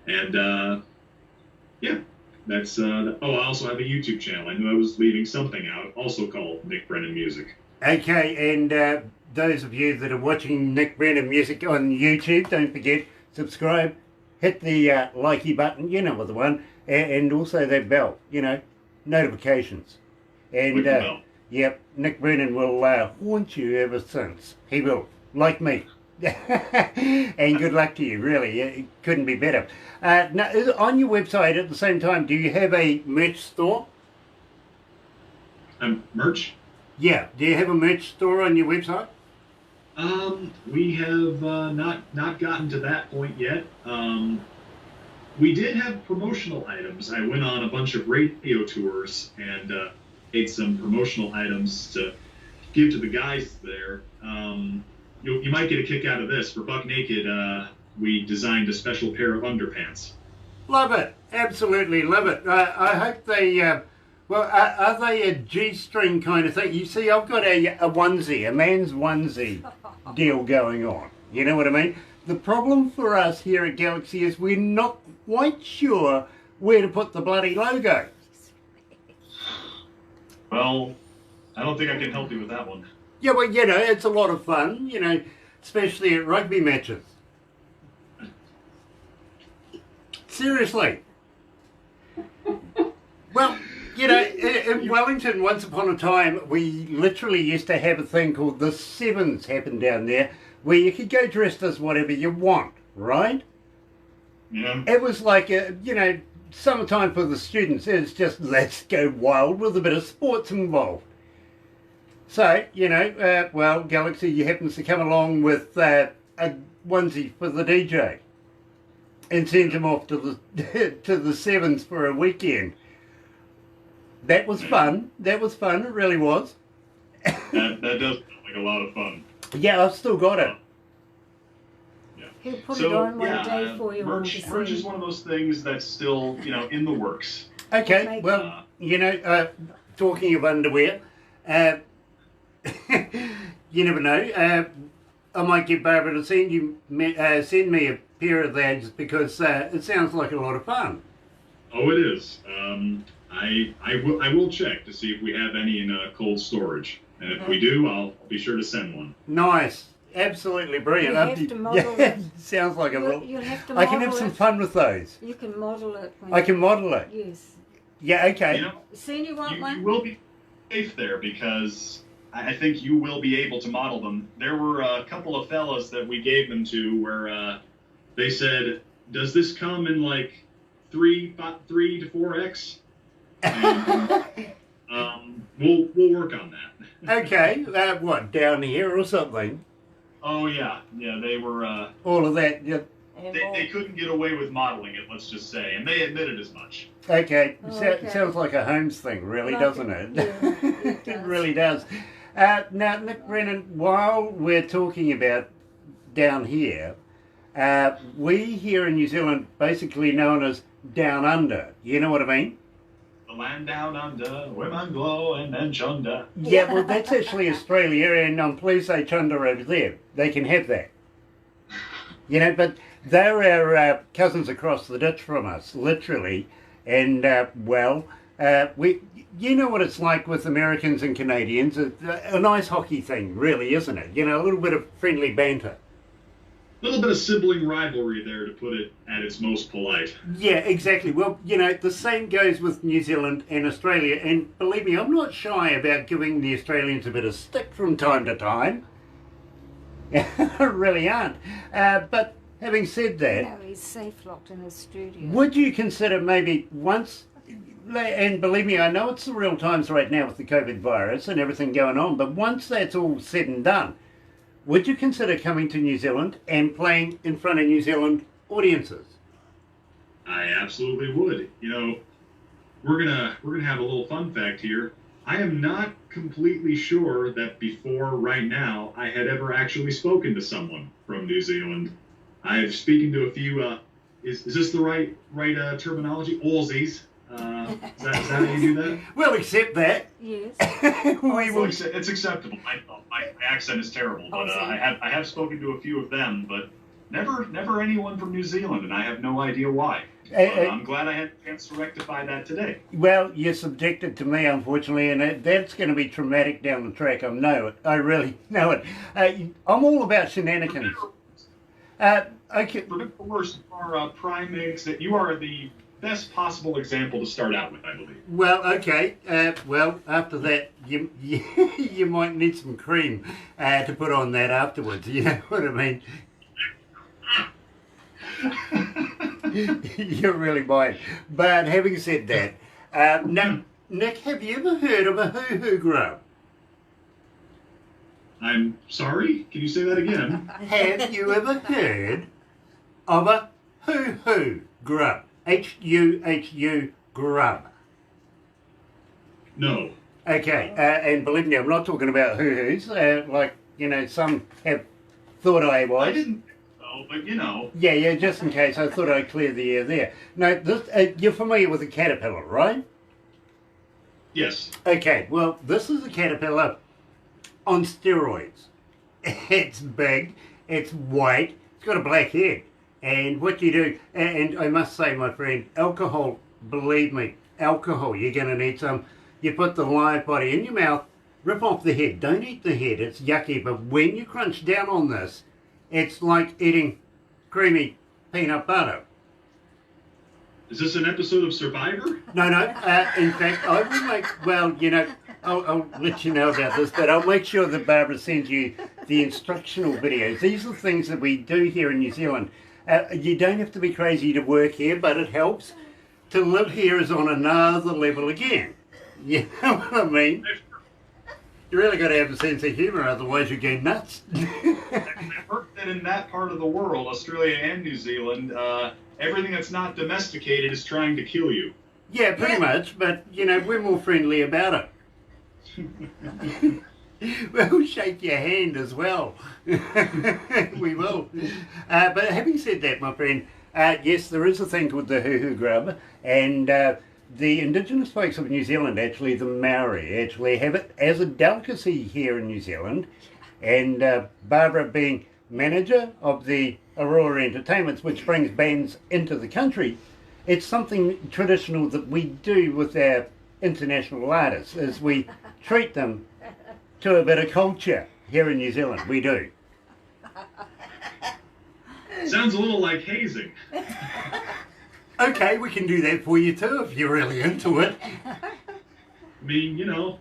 And, that's... I also have a YouTube channel. I knew I was leaving something out, also called Nick Brennan Music. Okay, and those of you that are watching Nick Brennan Music on YouTube, don't forget, subscribe, hit the likey button, you know what the one, and also that bell, notifications. And, yep, Nick Brennan will haunt you ever since. He will, like me. And good luck to you, really. It couldn't be better. Now, on your website at the same time, do you have a merch store? Merch? Yeah. Do you have a merch store on your website? We have not gotten to that point yet. We did have promotional items. I went on a bunch of radio tours and made some promotional items to give to the guys there. You might get a kick out of this. For Buck Naked, we designed a special pair of underpants. Love it. Absolutely love it. I hope they... are they a G-string kind of thing? You see, I've got a onesie, a man's onesie. deal going on. You know what I mean? The problem for us here at Galaxy is we're not quite sure where to put the bloody logo. Well, I don't think I can help you with that one. Yeah, well, you know, it's a lot of fun, you know, especially at rugby matches. Seriously. Well, you know, in Wellington, once upon a time, we literally used to have a thing called the Sevens happen down there, where you could go dressed as whatever you want, right? Yeah. It was like, you know, summertime for the students. It's just let's go wild with a bit of sports involved. So, you know, well, Galaxy happens to come along with a onesie for the DJ and send him off to the to the Sevens for a weekend. That was fun. That was fun. It really was. That does sound like a lot of fun. Yeah, I've still got it. Yeah. He'll put it on one day for you. Merch is one of those things that's still, you know, in the works. Okay, well, you know, talking of underwear, you never know. I might get Barbara to send me a pair of those because it sounds like a lot of fun. Oh, it is. I will check to see if we have any in cold storage, and if we do, I'll be sure to send one. Nice, absolutely brilliant. You have to model yeah, it. sounds like a real. You'll have to I can have model some it. fun with those. You can model it. I can model it. Yes. Yeah, okay. You know, Soon you want you one? will be safe there because I think you will be able to model them. There were a couple of fellas that we gave them to where they said, "Does this come in like 3 to 4X?" We'll work on that. Okay, what, down here or something? Oh yeah, they were. All of that. Yeah. They couldn't get away with modeling it, let's just say, and they admitted as much. Okay, Oh, okay. sounds like a Holmes thing, really, Like doesn't it, it? yeah, it It does. really does. Now, Nick Brennan, while we're talking about down here, we here in New Zealand basically known as Down Under. You know what I mean? The land down under, women glow and then chunder. Yeah, well, that's actually Australia, and I'm pleased they chunder over there. They can have that. You know, but they're our cousins across the ditch from us, literally. And, you know what it's like with Americans and Canadians. It's a nice hockey thing, really, isn't it? You know, a little bit of friendly banter. A little bit of sibling rivalry there, to put it at its most polite. Yeah, exactly. Well, you know, the same goes with New Zealand and Australia. And believe me, I'm not shy about giving the Australians a bit of stick from time to time. I really aren't. But having said that, No, he's safe locked in his studio. would you consider maybe once, and believe me, I know it's the real times right now with the COVID virus and everything going on, but once that's all said and done, would you consider coming to New Zealand and playing in front of New Zealand audiences? I absolutely would. You know, we're gonna have a little fun fact here. I am not completely sure that before right now I had ever actually spoken to someone from New Zealand. I've spoken to a few. Is this the right terminology? Aussies. Is that how you do that? Well, accept that. Yes. We Well, will. it's acceptable. My accent is terrible, but Aussie. I have spoken to a few of them, but never anyone from New Zealand, and I have no idea why. I'm glad I had a chance to rectify that today. Well, you're subjected to me, unfortunately, and that's going to be traumatic down the track. I know it. I really know it. I'm all about shenanigans. Okay. For better or worse, you are prime example. You are the best possible example to start out with, I believe. Well, okay. Well, after that, you might need some cream to put on that afterwards. You know what I mean? You really might. But having said that, now, Nick, have you ever heard of a hoo-hoo grub? I'm sorry? Can you say that again? Have you ever heard of a hoo-hoo grub? H-U-H-U grub. No. Okay, and believe me, I'm not talking about hoo-hoos, like, you know, some have thought I was. I didn't think so, but you know. Yeah, just in case, I thought I'd clear the air there. No, this, you're familiar with a caterpillar, right? Yes. Okay, well, this is a caterpillar on steroids. It's big, it's white, it's got a black head. And what you do, and I must say, my friend, alcohol, believe me, alcohol, you're going to need some. You put the live body in your mouth, rip off the head. Don't eat the head, it's yucky. But when you crunch down on this, it's like eating creamy peanut butter. Is this an episode of Survivor? No, in fact, I will make, well, you know, I'll let you know about this, but I'll make sure that Barbara sends you the instructional videos. These are things that we do here in New Zealand. You don't have to be crazy to work here, but it helps. To live here is on another level again. You know what I mean? You really got to have a sense of humour, otherwise you go nuts. I've heard that in that part of the world, Australia and New Zealand, everything that's not domesticated is trying to kill you. Yeah, pretty much, but, you know, we're more friendly about it. We'll shake your hand as well. We will. But having said that, my friend, yes, there is a thing called the hoo-hoo grub, and the indigenous folks of New Zealand, actually the Maori, actually have it as a delicacy here in New Zealand. And Barbara, being manager of the Aurora Entertainments, which brings bands into the country, it's something traditional that we do with our international artists, is we treat them to a bit of culture here in New Zealand. We do. Sounds a little like hazing. Okay, we can do that for you too if you're really into it. I mean, you know,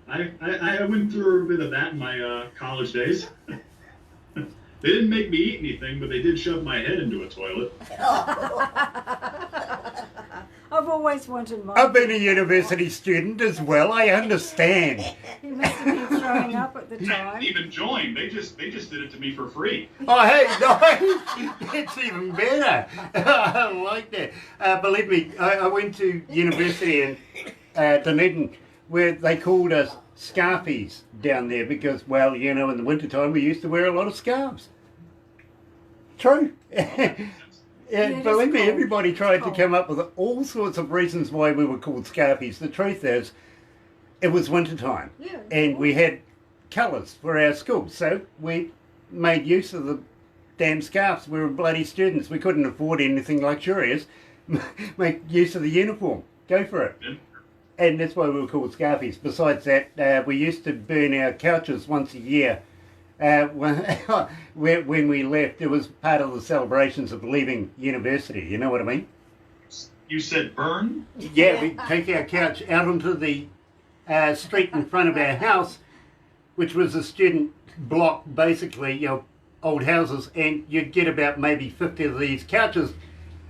I went through a bit of that in my college days. They didn't make me eat anything, but they did shove my head into a toilet. I've always wanted mine. I've been a university student as well, I understand. You must have been throwing up at the They time. didn't even join. They just did it to me for free. Oh, hey, no, that's even better. I like that. Believe me, I went to university in Dunedin where they called us scarfies down there because, well, you know, in the wintertime we used to wear a lot of scarves. True. And believe me, everybody tried to come up with all sorts of reasons why we were called scarfies. The truth is, it was wintertime, and we had colours for our school, so we made use of the damn scarves. We were bloody students. We couldn't afford anything luxurious. Make use of the uniform. Go for it. And that's why we were called scarfies. Besides that, we used to burn our couches once a year. When we left, it was part of the celebrations of leaving university. You know what I mean? You said burn? Yeah, we take our couch out onto the street in front of our house, which was a student block, basically, you know, old houses, and you'd get about maybe 50 of these couches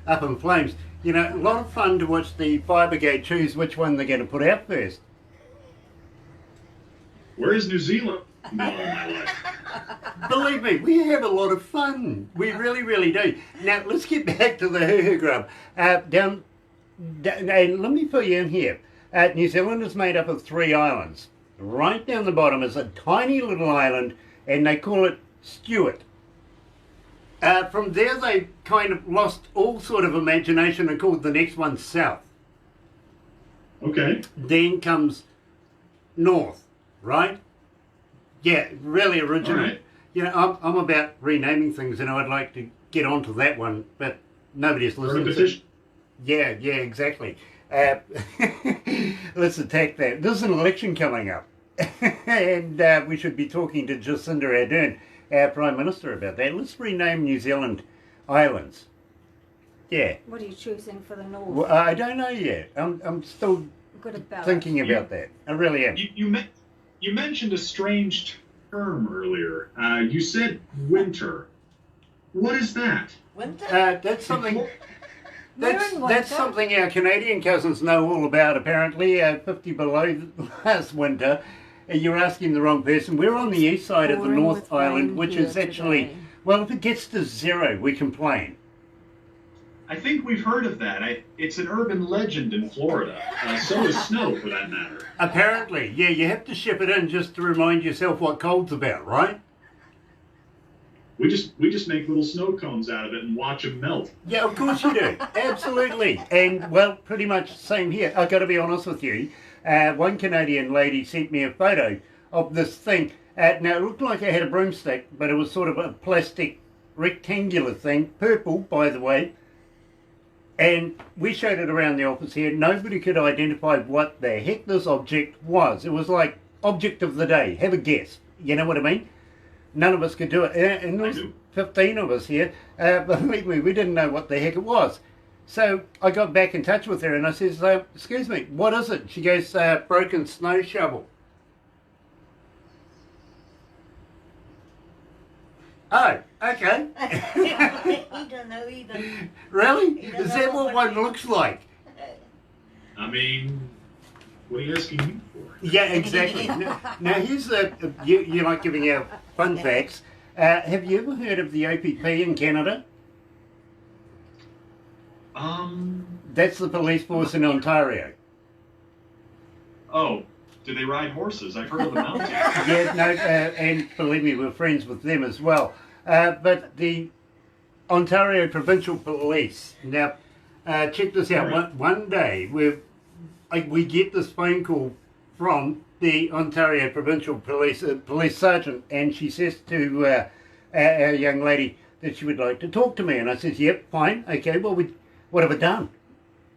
up in flames. You know, a lot of fun to watch the fire brigade choose which one they're going to put out first. Where is New Zealand in all my life? Believe me, we have a lot of fun. We really, really do. Now, let's get back to the hoo-hoo grub. And let me fill you in here. New Zealand is made up of 3 islands. Right down the bottom is a tiny little island, and they call it Stewart. From there, they kind of lost all sort of imagination and called the next one South. Okay. Then comes North, right? Yeah, really original. All right. You know, I'm about renaming things, and I'd like to get onto that one, but nobody's listening. Repetition. Yeah, exactly. Let's attack that. There's an election coming up, and we should be talking to Jacinda Ardern, our Prime Minister, about that. Let's rename New Zealand islands. Yeah. What are you choosing for the north? Well, I don't know yet. I'm still Good about thinking about that. I really am. You mentioned a strange term earlier. You said winter. What is that? Winter? That's something. We're in That's winter. something our Canadian cousins know all about. Apparently, 50 below last winter. You're asking the wrong person. We're on the east side of the Pouring North with Island, rain which here is actually today. well. If it gets to 0, we complain. I think we've heard of that. It's an urban legend in Florida. So is snow, for that matter. Apparently, yeah. You have to ship it in just to remind yourself what cold's about, right? We just make little snow cones out of it and watch them melt. Yeah, of course you do. Absolutely. And, well, pretty much same here. I've got to be honest with you. One Canadian lady sent me a photo of this thing. Now, it looked like I had a broomstick, but it was sort of a plastic rectangular thing, purple, by the way. And we showed it around the office here. Nobody could identify what the heck this object was. It was like object of the day. Have a guess. You know what I mean? None of us could do it. And there was 15 of us here. Believe me, we didn't know what the heck it was. So I got back in touch with her and I says, excuse me, what is it? She goes, broken snow shovel. Oh, okay. He don't know either. Really? He doesn't Is that know what what one looks like? I mean, what are you asking me for? Yeah, exactly. Now here's you like giving out fun facts. Have you ever heard of the OPP in Canada? That's the police force in Ontario. Oh, do they ride horses? I've heard of the mountain. Yeah, no, and believe me, we're friends with them as well. But the Ontario Provincial Police. Now, check this out. Right. One day, we get this phone call from the Ontario Provincial Police police sergeant, and she says to our young lady that she would like to talk to me. And I says, yep, fine, okay, well, what have I done?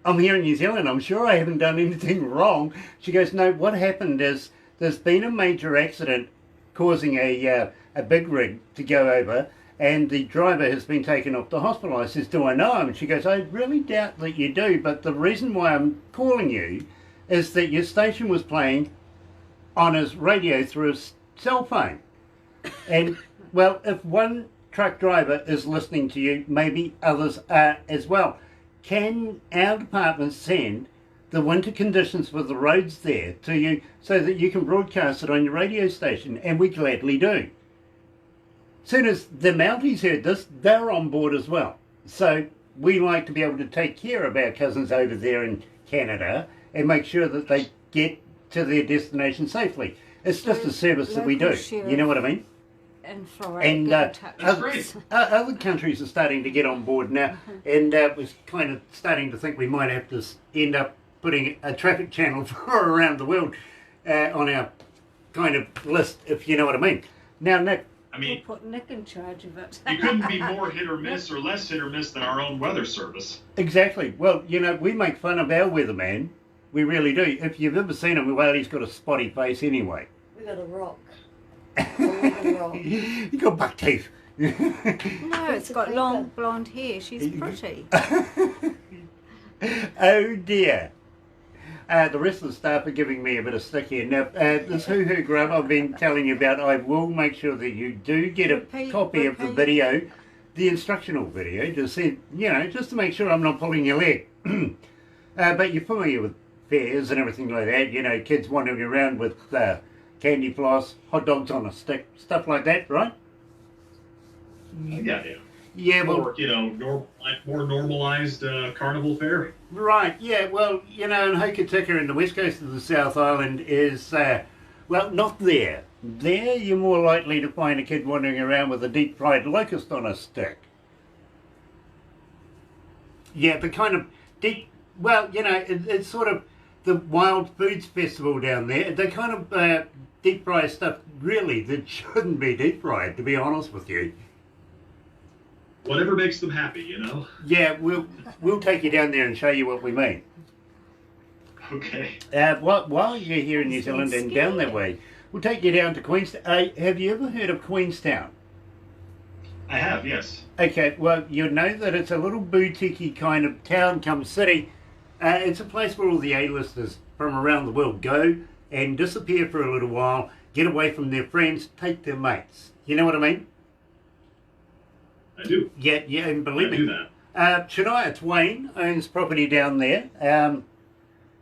I'm here in New Zealand, I'm sure I haven't done anything wrong. She goes, no, what happened is there's been a major accident causing a big rig to go over, and the driver has been taken off to hospital. I says, do I know him? She goes, I really doubt that you do, but the reason why I'm calling you is that your station was playing on his radio through his cell phone. And, well, if one truck driver is listening to you, maybe others are as well. Can our department send the winter conditions for the roads there to you so that you can broadcast it on your radio station? And we gladly do. As soon as the Mounties heard this, they're on board as well. So we like to be able to take care of our cousins over there in Canada and make sure that they get to their destination safely. It's just a service that we do. You know what I mean? And Florida. And other countries are starting to get on board now, and we're kind of starting to think we might have to end up putting a traffic channel for around the world on our kind of list, if you know what I mean. Now, Nick. I mean, We'll put Nick in charge of it. you couldn't be more hit or miss or less hit or miss than our own weather service. Exactly. Well, you know, we make fun of our weatherman. We really do. If you've ever seen him, well, he's got a spotty face anyway. We got a rock. He got buck teeth. No, it's got long blonde hair. She's pretty. Oh dear. The rest of the staff are giving me a bit of stick here. Now, this Hoo Hoo Grub I've been telling you about, I will make sure that you do get a copy of the video, the instructional video, to see, you know, just to make sure I'm not pulling your leg. But you're familiar with fairs and everything like that, you know, kids wandering around with candy floss, hot dogs on a stick, stuff like that, right? Yeah. Yeah, well, Or, you know, more normalized carnival fare. right, yeah, well, you know, and Hokitika in the west coast of the South Island is, well, not there. There you're more likely to find a kid wandering around with a deep-fried locust on a stick. Yeah, the kind of deep, well, you know, it's sort of the Wild Foods Festival down there. They kind of deep fry stuff, really, that shouldn't be deep fried, to be honest with you. Whatever makes them happy, you know? Yeah, we'll take you down there and show you what we mean. Okay. While you're here in New Zealand and down that way, we'll take you down to Queenstown. Have you ever heard of Queenstown? I have, yes. Okay, well, you know that it's a little boutique-y kind of town come city. It's a place where all the A-listers from around the world go and disappear for a little while, get away from their friends, take their mates. You know what I mean? I do. Yeah, and believe I me. do that. Shania Twain owns property down there.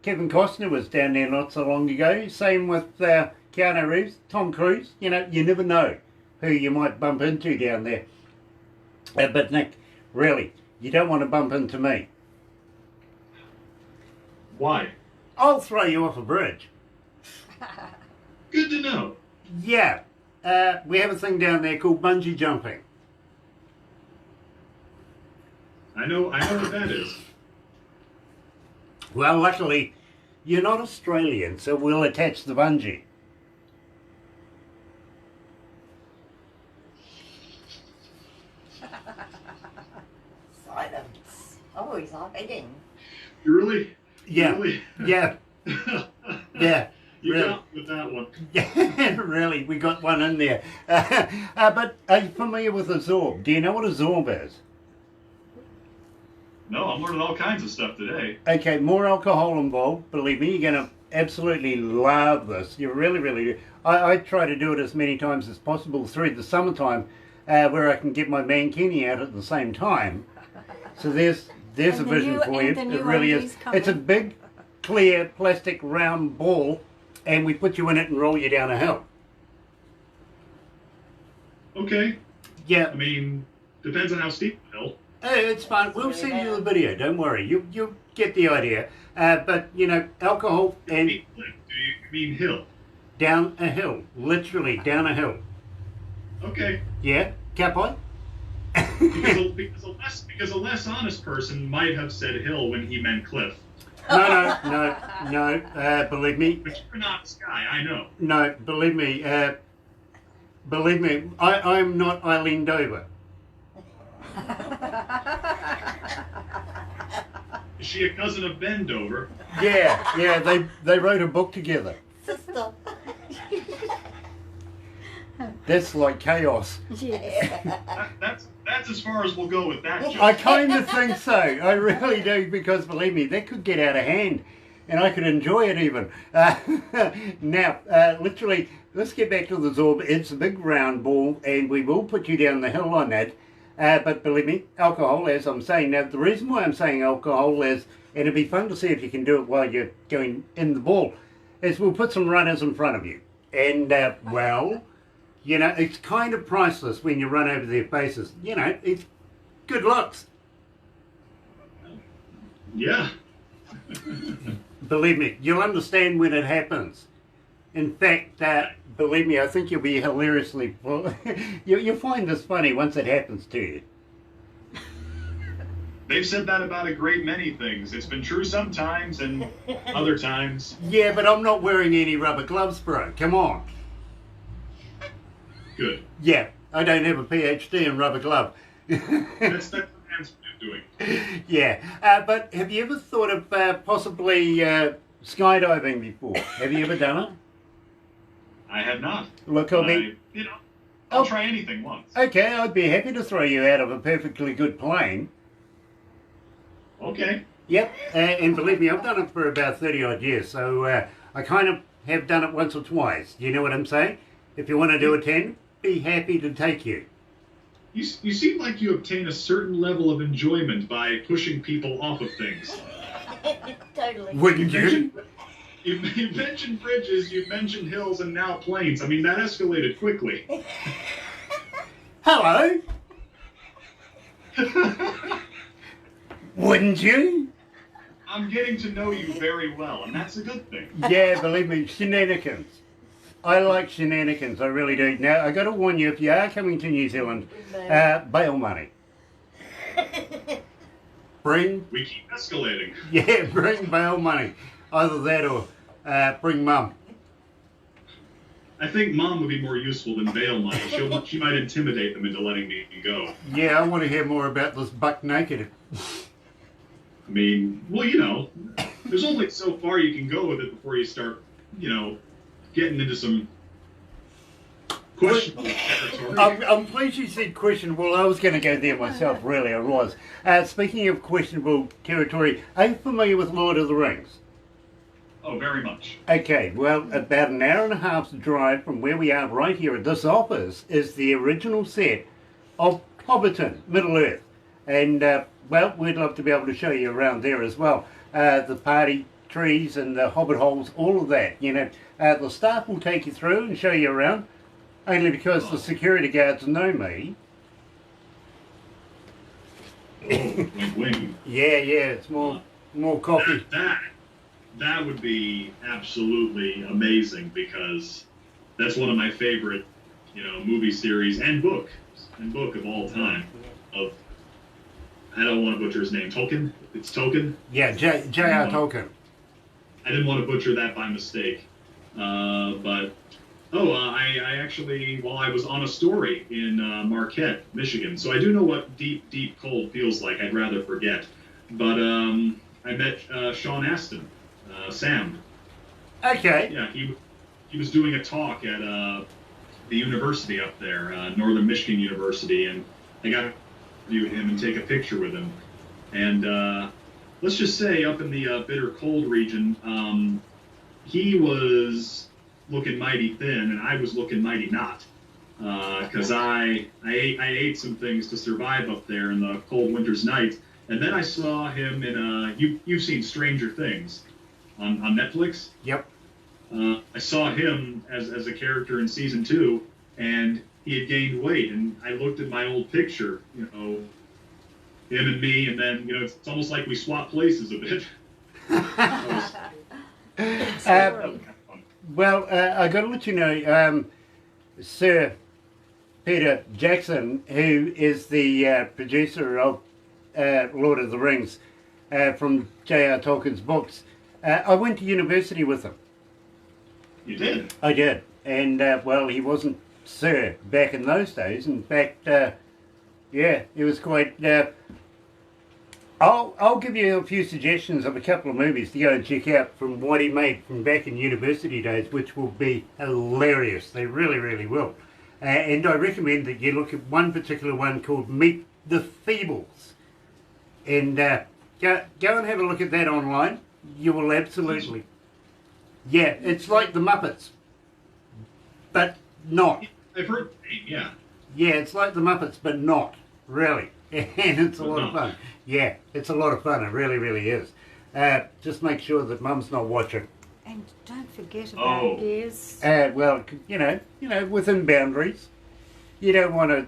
Kevin Costner was down there not so long ago. Same with Keanu Reeves, Tom Cruise. You know, you never know who you might bump into down there. But Nick, really, you don't want to bump into me. Why? I'll throw you off a bridge. Good to know. Yeah, we have a thing down there called bungee jumping. I know what that is. Well, luckily, you're not Australian, so we'll attach the bungee. Oh, he's hiding. You really? Yeah, Really? yeah, yeah. You Really. got with that one. Yeah, really, we got one in there. But are you familiar with a Zorb? Do you know what a Zorb is? No, I'm learning all kinds of stuff today. Okay, more alcohol involved. Believe me, you're going to absolutely love this. You really, really do. I try to do it as many times as possible through the summertime, where I can get my mankini out at the same time. So there's a And the vision new- for you. and the new It really undies is. coming. It's a big, clear, plastic round ball, and we put you in it and roll you down a hill. Okay. Yeah, I mean, depends on how steep the hill. it's fun. We'll send you the video. Don't worry. You'll get the idea. But you know, alcohol and Do you mean hill? down a hill, literally down a hill. Okay. Yeah, Capoy. Because a less honest person might have said hill when he meant cliff. No. Believe me, But you're not this guy, I know. no. Believe me. I'm not Eileen Dover. Is she a cousin of Ben Dover? Yeah. They wrote a book together. Sister. That's like chaos. Yes. That's as far as we'll go with that joke. I kind of think so. I really do, because believe me, that could get out of hand, and I could enjoy it even. Now, literally, let's get back to the Zorb. It's a big round ball, and we will put you down the hill on that. But believe me, alcohol, as I'm saying. Now, the reason why I'm saying alcohol is, and it'd be fun to see if you can do it while you're going in the ball, is we'll put some runners in front of you. And, well, you know, it's kind of priceless when you run over their faces. You know, it's good looks. Yeah. Believe me, you'll understand when it happens. In fact, believe me, I think you'll be hilariously full. You'll find this funny once it happens to you. They've said that about a great many things. It's been true sometimes and other times. Yeah, but I'm not wearing any rubber gloves, bro. Come on. Good. Yeah, I don't have a PhD in rubber glove. That's what man's doing. Yeah, but have you ever thought of possibly skydiving before? Have you ever done it? I have not. Look, I'll be... I'll try anything once. Okay, I'd be happy to throw you out of a perfectly good plane. Okay. Yep, and believe me, I've done it for about 30 odd years, so I kind of have done it once or twice. Do you know what I'm saying? If you want to do a 10, be happy to take you. You seem like you obtain a certain level of enjoyment by pushing people off of things. Totally. Wouldn't you? You mentioned bridges, you mentioned hills, and now planes. I mean, that escalated quickly. Hello? Wouldn't you? I'm getting to know you very well, and that's a good thing. Yeah, believe me, shenanigans. I like shenanigans, I really do. Now, I got to warn you, if you are coming to New Zealand, bail money. Bring, We keep escalating. yeah, bring bail money. Either that or bring mum. I think Mom would be more useful than bail money. She might intimidate them into letting me go. Yeah, I want to hear more about this buck naked. I mean, well, you know, there's only so far you can go with it before you start, you know, getting into some questionable territory. I'm pleased you said questionable. I was going to go there myself, really, I was. Speaking of questionable territory, are you familiar with Lord of the Rings? Oh, very much. Okay, well, about an hour and a half's drive from where we are right here at this office is the original set of Hobbiton, Middle-earth. And, well, we'd love to be able to show you around there as well. The party trees and the hobbit holes, all of that, you know. The staff will take you through and show you around, only because the security guards know me. Wing, wing. Yeah, it's more coffee. That would be absolutely amazing, because that's one of my favorite, you know, movie series and book of all time. Of, I don't want to butcher his name. Tolkien? It's Tolkien? Yeah, J.R. Tolkien. I didn't want to butcher that by mistake. I actually, while I was on a story in Marquette, Michigan, so I do know what deep, deep cold feels like. I'd rather forget. but I met Sean Astin, Sam. Okay. Yeah, he was doing a talk at the university up there, Northern Michigan University, and I got to interview him and take a picture with him. And let's just say, up in the bitter cold region, he was looking mighty thin, and I was looking mighty not. Because I ate some things to survive up there in the cold winter's night, and then I saw him in you've seen Stranger Things on Netflix. Yep. I saw him as a character in season 2, and he had gained weight, and I looked at my old picture, you know, him and me, and then it's almost like we swapped places a bit. Well, I got to let you know, Sir Peter Jackson, who is the producer of Lord of the Rings from J.R. Tolkien's books. I went to university with him. You did? I did. And, well, he wasn't Sir back in those days. In fact, yeah, it was quite... I'll give you a few suggestions of a couple of movies to go and check out from what he made from back in university days, which will be hilarious. They really, really will. And I recommend that you look at one particular one called Meet the Feebles. And go and have a look at that online. You will absolutely... Yeah, it's like the Muppets, but not. I've heard the name, yeah. Yeah, it's like the Muppets, but not, really. And it's a lot of fun. Yeah, it's a lot of fun. It really, really is. Just make sure that Mum's not watching. And don't forget about gears. Well, you know, within boundaries. You don't want to...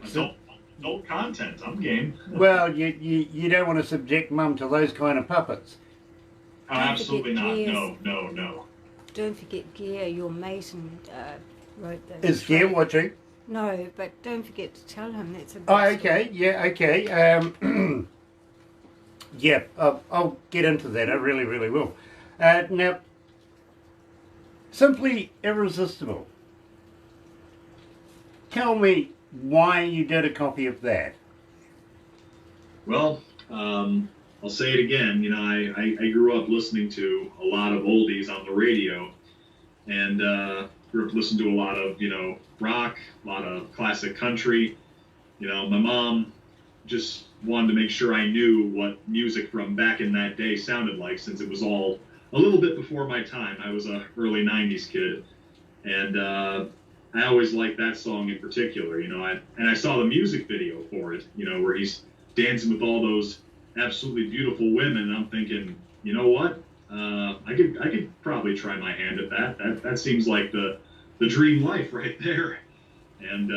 Adult content, I'm game. Well, you don't want to subject Mum to those kind of puppets. Oh, absolutely not. No. Don't forget Gear, your mate, and wrote the... Is Gear watching? No, but don't forget to tell him that's a... Oh, okay. Yeah, okay. Yeah, I'll get into that. I really, really will. Now, Simply Irresistible. Tell me why you did a copy of that. Well, I'll say it again. You know, I grew up listening to a lot of oldies on the radio, and grew up listening to a lot of, rock, a lot of classic country. My mom just wanted to make sure I knew what music from back in that day sounded like, since it was all a little bit before my time. I was a early 90s kid, and I always liked that song in particular, and I saw the music video for it, where he's dancing with all those absolutely beautiful women, and I'm thinking, you know what? I could probably try my hand at that. That seems like the dream life right there. And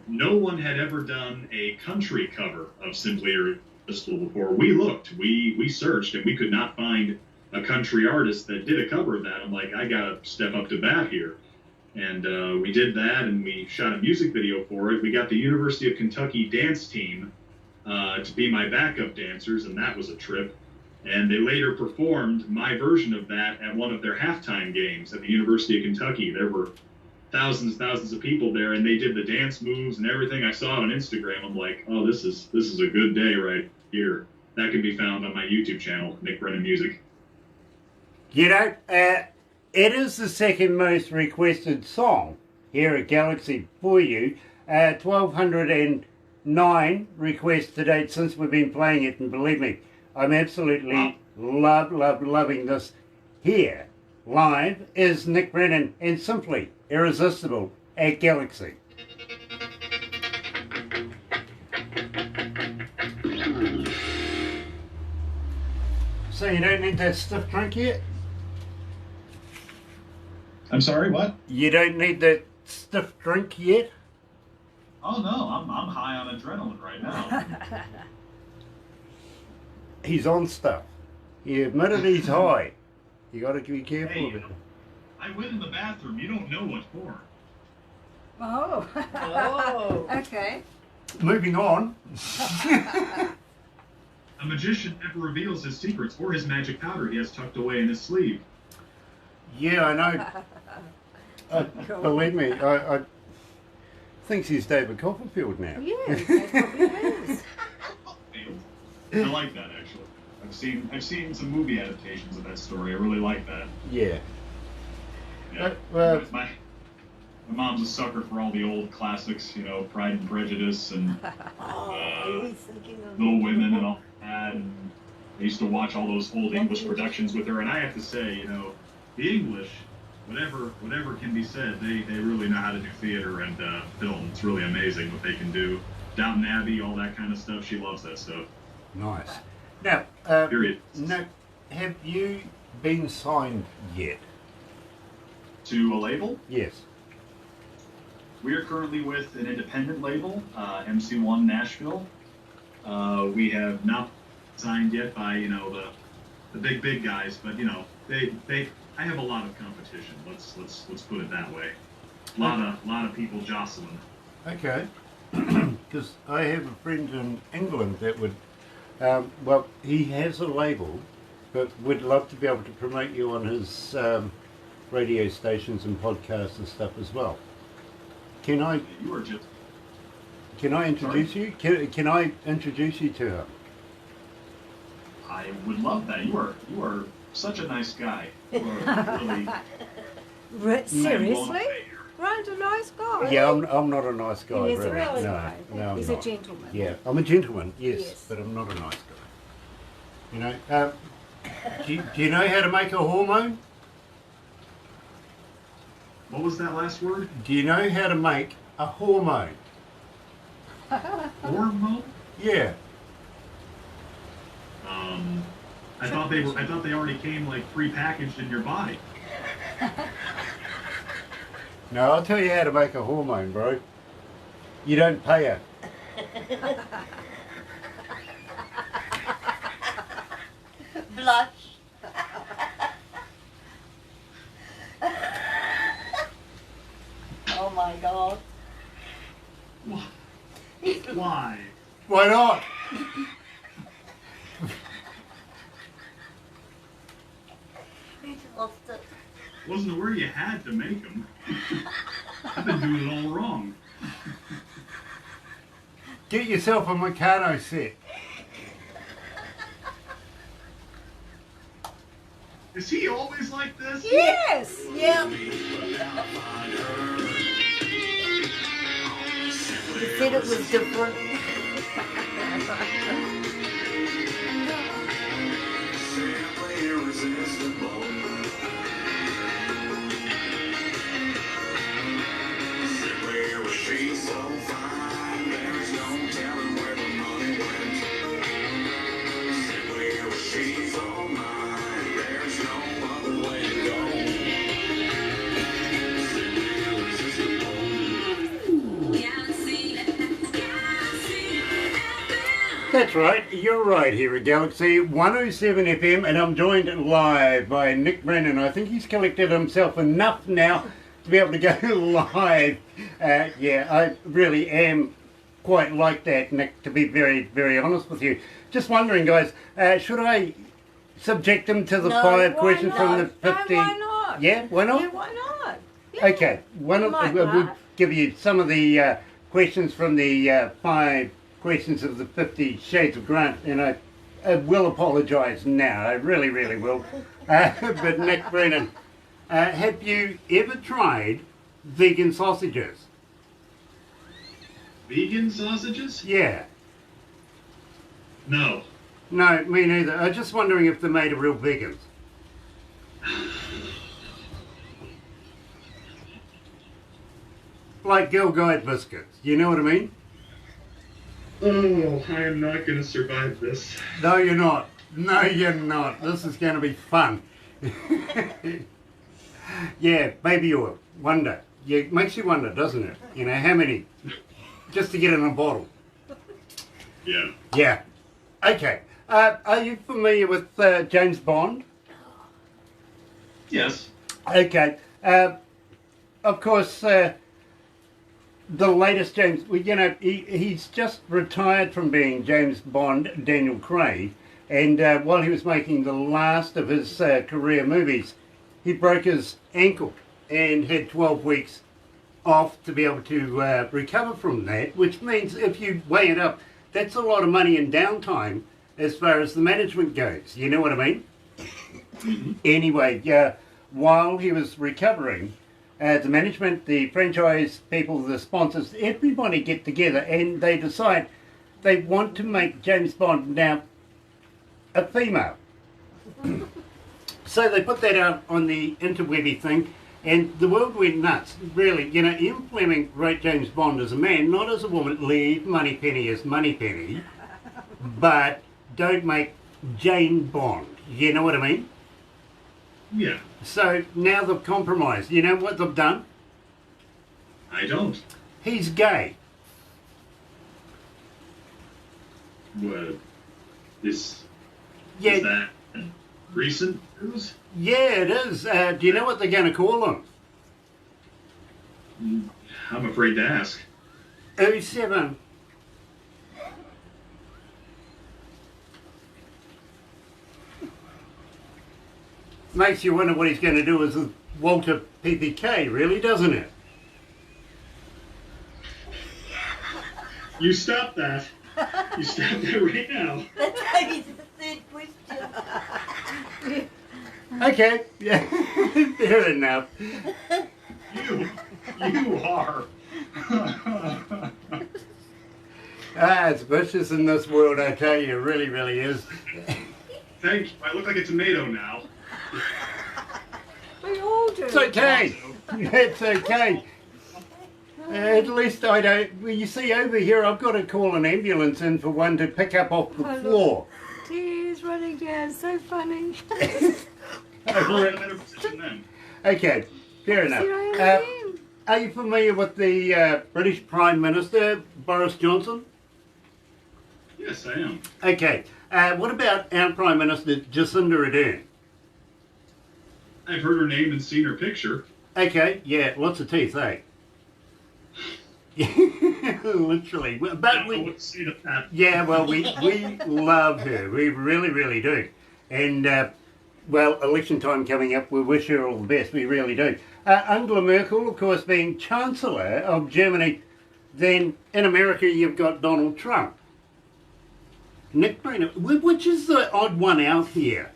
no one had ever done a country cover of Simply Irresistible before. We looked, we searched, and we could not find a country artist that did a cover of that. I'm like, I gotta step up to bat here. And we did that, and we shot a music video for it. We got the University of Kentucky dance team to be my backup dancers, and that was a trip. And they later performed my version of that at one of their halftime games at the University of Kentucky. There were thousands of people there, and they did the dance moves and everything. I saw it on Instagram. I'm like, oh, this is a good day right here. That can be found on my YouTube channel, Nick Brennan Music. It is the second most requested song here at Galaxy for you. 1,209 requests to date since we've been playing it, and believe me, I'm absolutely loving this. Here, live, is Nick Brennan and Simply Irresistible at Galaxy. So you don't need that stiff drink yet? I'm sorry, what? You don't need that stiff drink yet? Oh no, I'm high on adrenaline right now. He's on stuff. He admitted he's high. You got to be careful of it. I went in the bathroom. You don't know what for. Oh. Oh. Okay. Moving on. A magician never reveals his secrets or his magic powder he has tucked away in his sleeve. Yeah, I know. Believe me, I thinks he's David Copperfield now. Yes, that probably is. I like that, actually. I've seen some movie adaptations of that story. I really like that. Yeah. Yeah. Well, my mom's a sucker for all the old classics, you know, Pride and Prejudice and Oh, I was thinking of Little Women and all that. And I used to watch all those old English productions with her, and I have to say, you know, the English, whatever can be said, they really know how to do theater and film. It's really amazing what they can do. Downton Abbey, all that kind of stuff. She loves that stuff. nice. Now, Period. no, have you been signed yet? To a label, Yes. we are currently with an independent label, MC1 Nashville. We have not signed yet by, you know, the big guys, but you know, I have a lot of competition. Let's put it that way. A lot of people jostling. Okay. Because I have a friend in England that would, well, he has a label, but would love to be able to promote you on his radio stations and podcasts and stuff as well. Can I You are just introduce you? Can I introduce you to him? I would love that. You are such a nice guy. You are really Seriously? Ryan's a nice guy. Yeah, I'm not a nice guy, He is a really. nice No, guy. no, I'm He's not. a gentleman. Yeah, I'm a gentleman, yes, Yes. but I'm not a nice guy. You know, do you know how to make a hormone? What was that last word? Do you know how to make a hormone? Hormone? Yeah. I thought they already came like pre-packaged in your body. No, I'll tell you how to make a hormone, bro. You don't pay her. blush. Oh my God. Why? Why not? He lost it. Wasn't aware you had to make them. I've been doing it all wrong. Get yourself a Meccano set. Is he always like this? Yes. Yeah. He said it was different. Simply irresistible. Simply, she's so fine. There's no telling where the money went. Simply, she's all mine. There's no other way to go. Simply irresistible. That's right, you're right here at Galaxy 107 FM, and I'm joined live by Nick Brennan. I think he's collected himself enough now to be able to go live. Yeah, I really am quite like that, Nick, to be very, very honest with you. Just wondering, guys, should I subject him to the No, 5 why questions from the not? 50? No, why not? Yeah, why not? Yeah, why not? Yeah. Okay, Like we'll that. give you some of the questions from the 5 questions of the 50 Shades of Grant, and I will apologise now, I really, really will. But Nick Brennan, have you ever tried vegan sausages? Vegan sausages? Yeah. No. No, me neither. I'm just wondering if they're made of real vegans. Like Girl Guide biscuits, you know what I mean? Oh, I am not going to survive this. No, you're not. No, you're not. This is going to be fun. Yeah, maybe you will. One day. Yeah, it makes you wonder, doesn't it? You know, how many? Just to get in a bottle. Yeah. Yeah. Okay. Are you familiar with James Bond? Yes. Okay. Of course, the latest James, well, you know, he's just retired from being James Bond, Daniel Craig, and while he was making the last of his career movies, he broke his ankle and had 12 weeks off to be able to recover from that, which means if you weigh it up, that's a lot of money in downtime as far as the management goes. You know what I mean? Anyway, while he was recovering, the management, the franchise people, the sponsors, everybody get together and they decide they want to make James Bond now a female. So they put that out on the interwebby thing, and the world went nuts. Really, you know, Ian Fleming wrote James Bond as a man, not as a woman. Leave Moneypenny as Moneypenny, but don't make Jane Bond. You know what I mean? Yeah. So now they've compromised. You know what they've done? I don't. He's gay. Well, is Yeah, that recent news? yeah, it is. Do you know what they're going to call him? I'm afraid to ask. 07. Makes you wonder what he's going to do as a Walter PPK, really, doesn't it? You stop that. You stop that right now. That's how you said question. Okay, yeah, fair enough. You are. It's vicious in this world, I tell you, it really, really is. Thank you. I look like a tomato now. We all do. It's okay. It's okay. At least I don't. Well, you see, over here, I've got to call an ambulance in for one to pick up off the Oh, look. floor. Tears running down, so funny. I'm in a better position then. Okay, fair enough. See what I mean? Are you familiar with the British Prime Minister, Boris Johnson? Yes, I am. Okay, what about our Prime Minister, Jacinda Ardern? I've heard her name and seen her picture. Okay, yeah, lots of teeth, eh? Literally. But I we, would say that. yeah, well, we love her. We really, really do. And, well, election time coming up, we wish her all the best. We really do. Angela Merkel, of course, being Chancellor of Germany. Then in America, you've got Donald Trump. Nick Brennan, which is the odd one out here?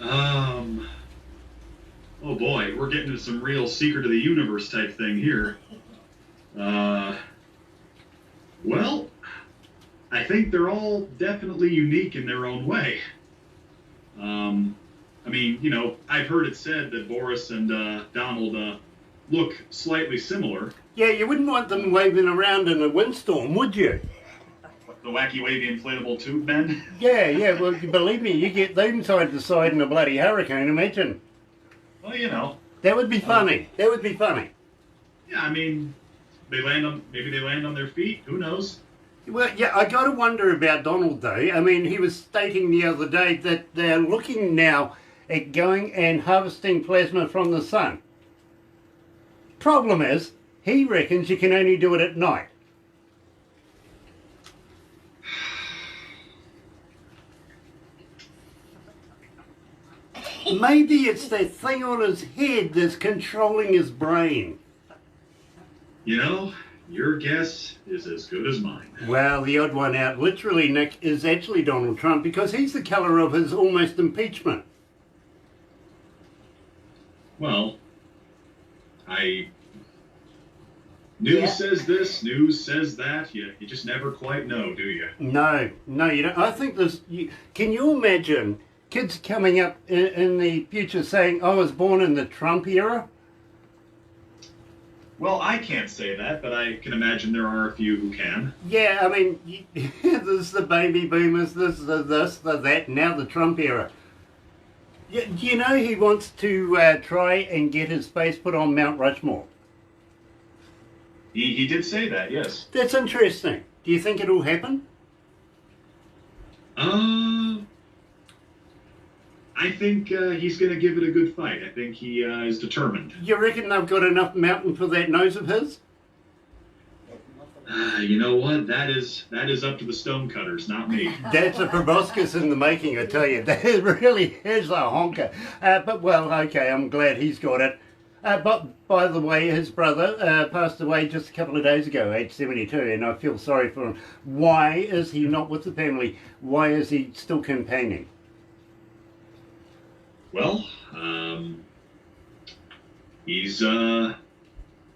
Oh boy, we're getting into some real secret of the universe type thing here. Well, I think they're all definitely unique in their own way. I mean, you know, I've heard it said that Boris and Donald look slightly similar. Yeah, you wouldn't want them waving around in a windstorm, would you? The wacky wavy inflatable tube men. Yeah, well, believe me, you get them side to side in a bloody hurricane, imagine. Well, you know. That would be funny. That would be funny. Yeah, I mean, maybe they land on their feet. Who knows? Well, yeah, I got to wonder about Donald, though. I mean, he was stating the other day that they're looking now at going and harvesting plasma from the sun. Problem is, he reckons you can only do it at night. Maybe it's that thing on his head that's controlling his brain. You know, your guess is as good as mine. Well, the odd one out, literally, Nick, is actually Donald Trump because he's the colour of his almost impeachment. Well, news says this, news says that. You just never quite know, do you? No, you don't. I think this. Can you imagine kids coming up in the future saying, "I was born in the Trump era"? Well, I can't say that, but I can imagine there are a few who can. Yeah, I mean, there's the baby boomers, there's the this, the that, now the Trump era. Do you know he wants to try and get his face put on Mount Rushmore? He did say that, yes. That's interesting. Do you think it'll happen? I think he's going to give it a good fight. I think he is determined. You reckon they've got enough mountain for that nose of his? You know what? That is up to the stonecutters, not me. That's a proboscis in the making, I tell you. That really is a honker. But, well, okay, I'm glad he's got it. But by the way, his brother passed away just a couple of days ago, age 72, and I feel sorry for him. Why is he not with the family? Why is he still campaigning? Well, he's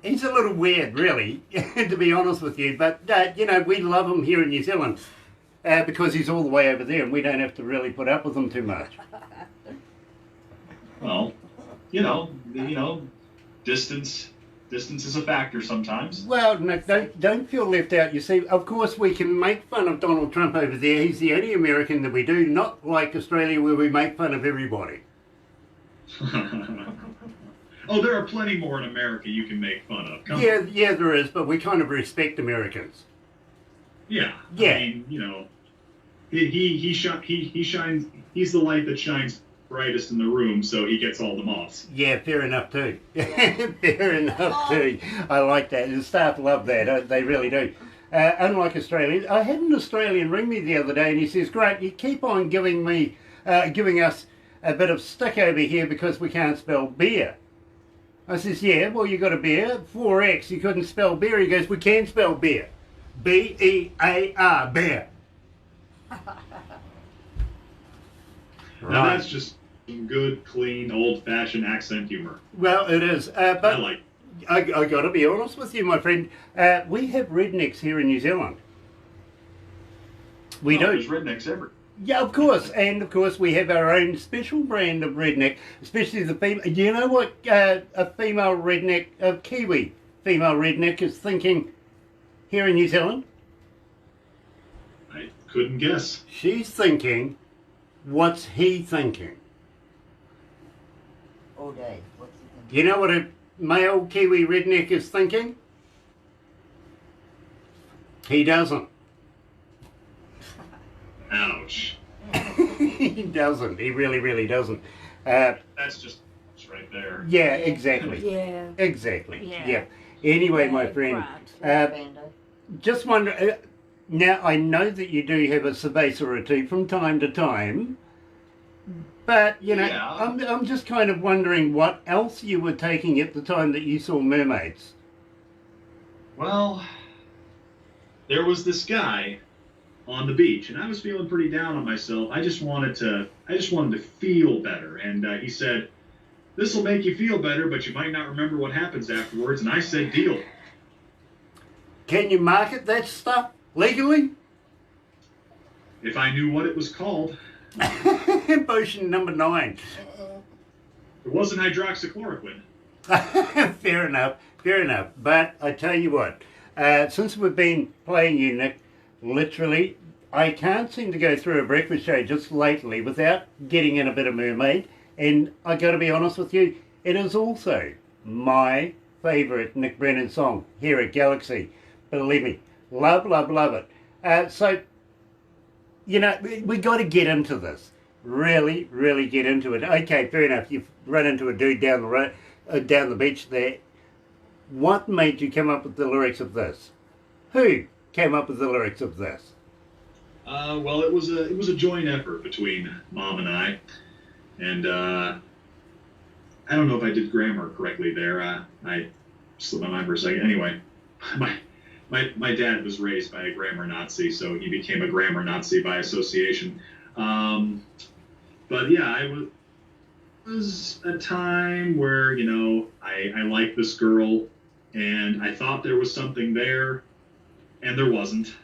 He's a little weird, really, to be honest with you. But, you know, we love him here in New Zealand because he's all the way over there and we don't have to really put up with him too much. well, distance is a factor sometimes. Well, Nick, don't feel left out. You see, of course, we can make fun of Donald Trump over there. He's the only American that we do, not like Australia where we make fun of everybody. Oh, there are plenty more in America you can make fun of. Come Yeah, on. yeah, there is, but we kind of respect Americans. Yeah. Yeah. I mean, he shines. He's the light that shines brightest in the room, so he gets all the moths. Yeah, fair enough too. Fair enough too. I like that. The staff love that. They really do. Unlike Australians, I had an Australian ring me the other day, and he says, "Great, you keep on giving us a bit of stick over here because we can't spell beer." I says, "Yeah, well, you got a beer, 4X, you couldn't spell beer." He goes, "We can spell beer. B-E-A-R, beer." Now that's just some good, clean, old-fashioned accent humor. Well, it is. But I like. I got to be honest with you, my friend. We have rednecks here in New Zealand. We do. There's rednecks everywhere. Yeah, of course. And, of course, we have our own special brand of redneck, especially the female. Do you know what a female redneck, a Kiwi female redneck is thinking here in New Zealand? I couldn't guess. She's thinking, what's he thinking? All day. What's he thinking? You know what a male Kiwi redneck is thinking? He doesn't. Ouch. He doesn't. He really, really doesn't. That's just right there. Yeah, exactly. Yeah. Exactly. Yeah. Yeah. Anyway, my Yeah, friend, right. Bando. just wonder. Now I know that you do have a cerveza or two from time to time, but you know, Yeah. I'm just kind of wondering what else you were taking at the time that you saw mermaids. Well, there was this guy on the beach, and I was feeling pretty down on myself. I just wanted to feel better, and he said, "This will make you feel better, but you might not remember what happens afterwards." And I said, "Deal." Can you market that stuff legally? If I knew what it was called, Potion number 9. it wasn't hydroxychloroquine. Fair enough, fair enough. But I tell you what, since we've been playing you, Nick, literally, I can't seem to go through a breakfast show just lately without getting in a bit of Mermaid. And I got to be honest with you, it is also my favourite Nick Brennan song here at Galaxy. Believe me, love, love, love it. So, you know, we got to get into this. Really, really get into it. Okay, fair enough. You've run into a dude down the road, down the beach there. What made you come up with the lyrics of this? Who came up with the lyrics of this? Well, it was a joint effort between Mom and I, and I don't know if I did grammar correctly there. I slipped my mind for a second. Anyway, my dad was raised by a grammar Nazi, so he became a grammar Nazi by association. But yeah, it was a time where, you know, I liked this girl, and I thought there was something there, and there wasn't.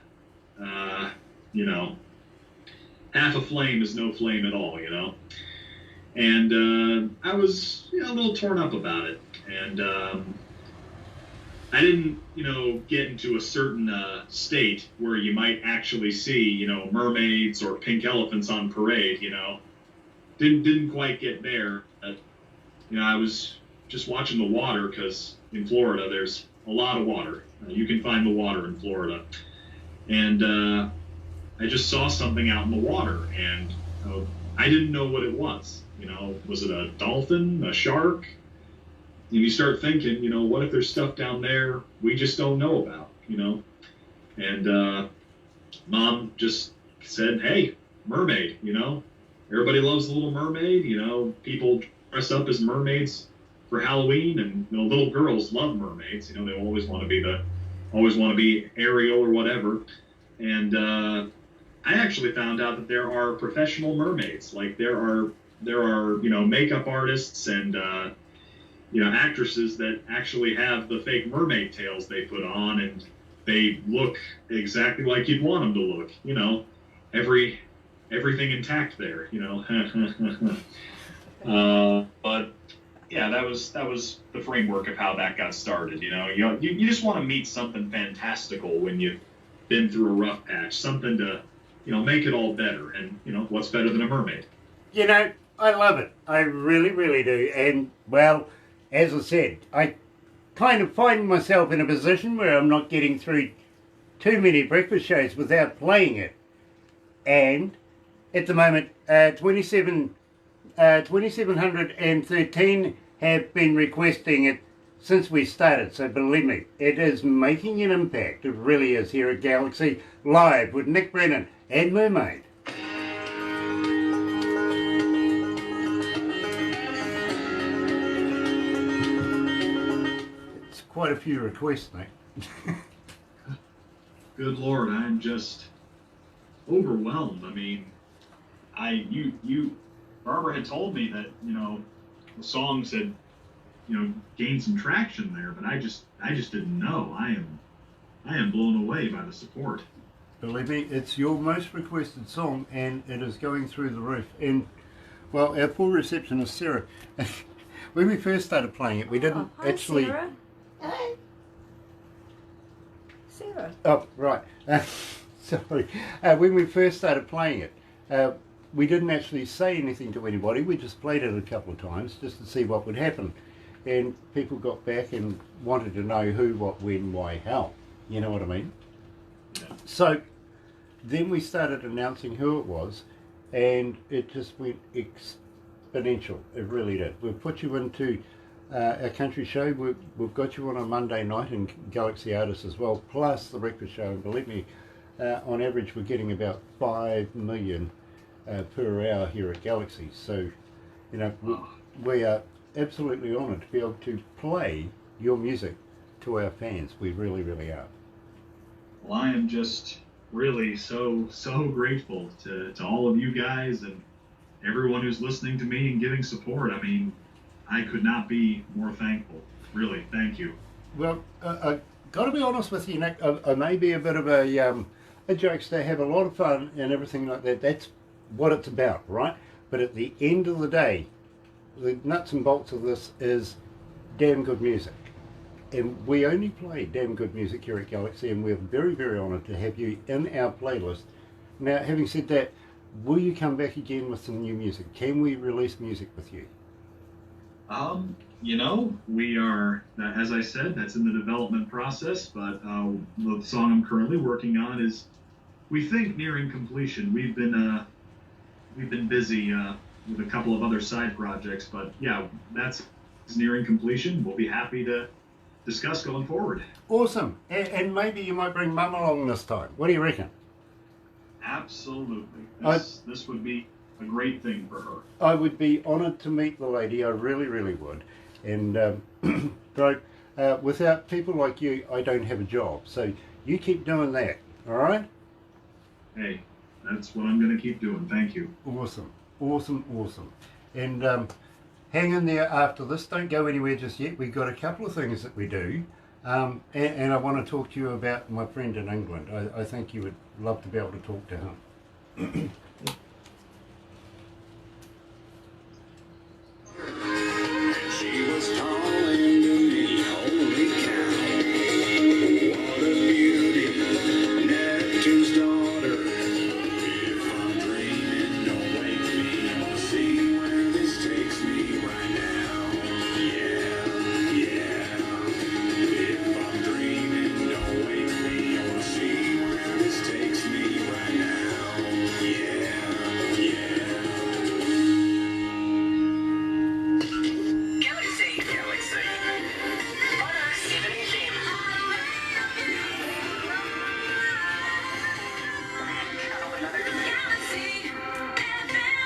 You know, half a flame is no flame at all, you know. And I was, you know, a little torn up about it. And I didn't, you know, get into a certain state where you might actually see, you know, mermaids or pink elephants on parade, you know. Didn't quite get there. You know, I was just watching the water because in Florida there's a lot of water. You can find the water in Florida. And I just saw something out in the water, and I didn't know what it was. You know, was it a dolphin, a shark? And you start thinking, you know, what if there's stuff down there we just don't know about, you know? And Mom just said, "Hey, mermaid, you know? Everybody loves the Little Mermaid, you know? People dress up as mermaids for Halloween, and little girls love mermaids. They always want to be Ariel or whatever. And I actually found out that there are professional mermaids. Like there are makeup artists and actresses that actually have the fake mermaid tails they put on, and they look exactly like you'd want them to look. Everything intact there. But yeah, that was the framework of how that got started. You just want to meet something fantastical when you've been through a rough patch, something to make it all better. And what's better than a mermaid? I love it. I really, really do. And well, as I said, I kind of find myself in a position where I'm not getting through too many breakfast shows without playing it. And at the moment, 2,713 have been requesting it since we started. So believe me, it is making an impact. It really is, here at Galaxy, live with Nick Brennan and Mermaid. It's quite a few requests, mate. Good Lord, I'm just overwhelmed. I mean, Barbara had told me that the songs had gained some traction there, but I just didn't know. I am blown away by the support. Believe me, it's your most requested song, and it is going through the roof. And well, our poor receptionist Sarah, when we first started playing it, we didn't Hi, actually. Sarah. Hey. Sarah. Oh, right. Sorry. When we first started playing it, we didn't actually say anything to anybody. We just played it a couple of times just to see what would happen. And people got back and wanted to know who, what, when, why, how. You know what I mean? Yeah. So then we started announcing who it was, and it just went exponential. It really did. We've put you into our country show. We've got you on a Monday night in Galaxy Artists as well, plus the breakfast show. And believe me, on average, we're getting about 5 million per hour here at Galaxy. So, we are absolutely honoured to be able to play your music to our fans. We really, really are. Well, I am just really so grateful to all of you guys and everyone who's listening to me and giving support. I mean, I could not be more thankful. Really, thank you. Well, I got to be honest with you, Nick. I may be a bit of a jokester, have a lot of fun and everything like that. That's what it's about, right? But at the end of the day, the nuts and bolts of this is damn good music. And we only play damn good music here at Galaxy, and we're very, very honoured to have you in our playlist. Now, having said that, will you come back again with some new music? Can we release music with you? We are, as I said, that's in the development process, but the song I'm currently working on is, we think, nearing completion. We've been busy with a couple of other side projects, but yeah, that's nearing completion. We'll be happy to discuss going forward. Awesome. And maybe you might bring Mum along this time. What do you reckon? Absolutely. This would be a great thing for her. I would be honoured to meet the lady. I really, really would. And bro, without people like you, I don't have a job. So you keep doing that. All right? Hey, that's what I'm going to keep doing. Thank you. Awesome. Awesome. Awesome. And hang in there after this. Don't go anywhere just yet. We've got a couple of things that we do. And I want to talk to you about my friend in England. I think you would love to be able to talk to him. She was calling to me, holy cow. What a beauty, Neptune's daughter. If I'm dreaming, don't wake me. I'll see where this takes me right now. Yeah. If I'm dreaming, don't wake me. I'll see where this takes me right now. Yeah.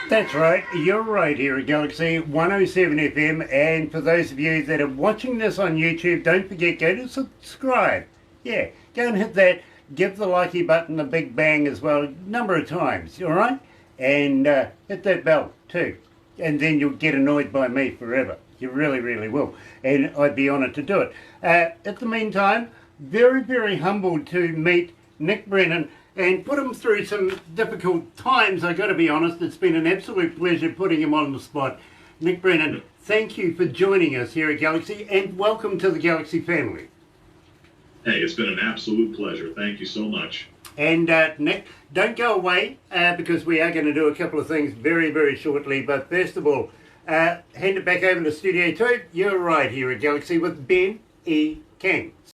That's right, you're right here at Galaxy 107 FM, and for those of you that are watching this on YouTube, don't forget, go to subscribe. Yeah, go and hit that, give the likey button a big bang as well, a number of times, alright? And hit that bell too, and then you'll get annoyed by me forever. You really, really will, and I'd be honoured to do it. At the meantime, very, very humbled to meet Nick Brennan and put him through some difficult times, I got to be honest. It's been an absolute pleasure putting him on the spot. Nick Brennan, thank you for joining us here at Galaxy, and welcome to the Galaxy family. Hey, it's been an absolute pleasure. Thank you so much. And Nick, don't go away because we are going to do a couple of things very, very shortly. But first of all, hand it back over to Studio 2. You're right here at Galaxy with Ben E. King.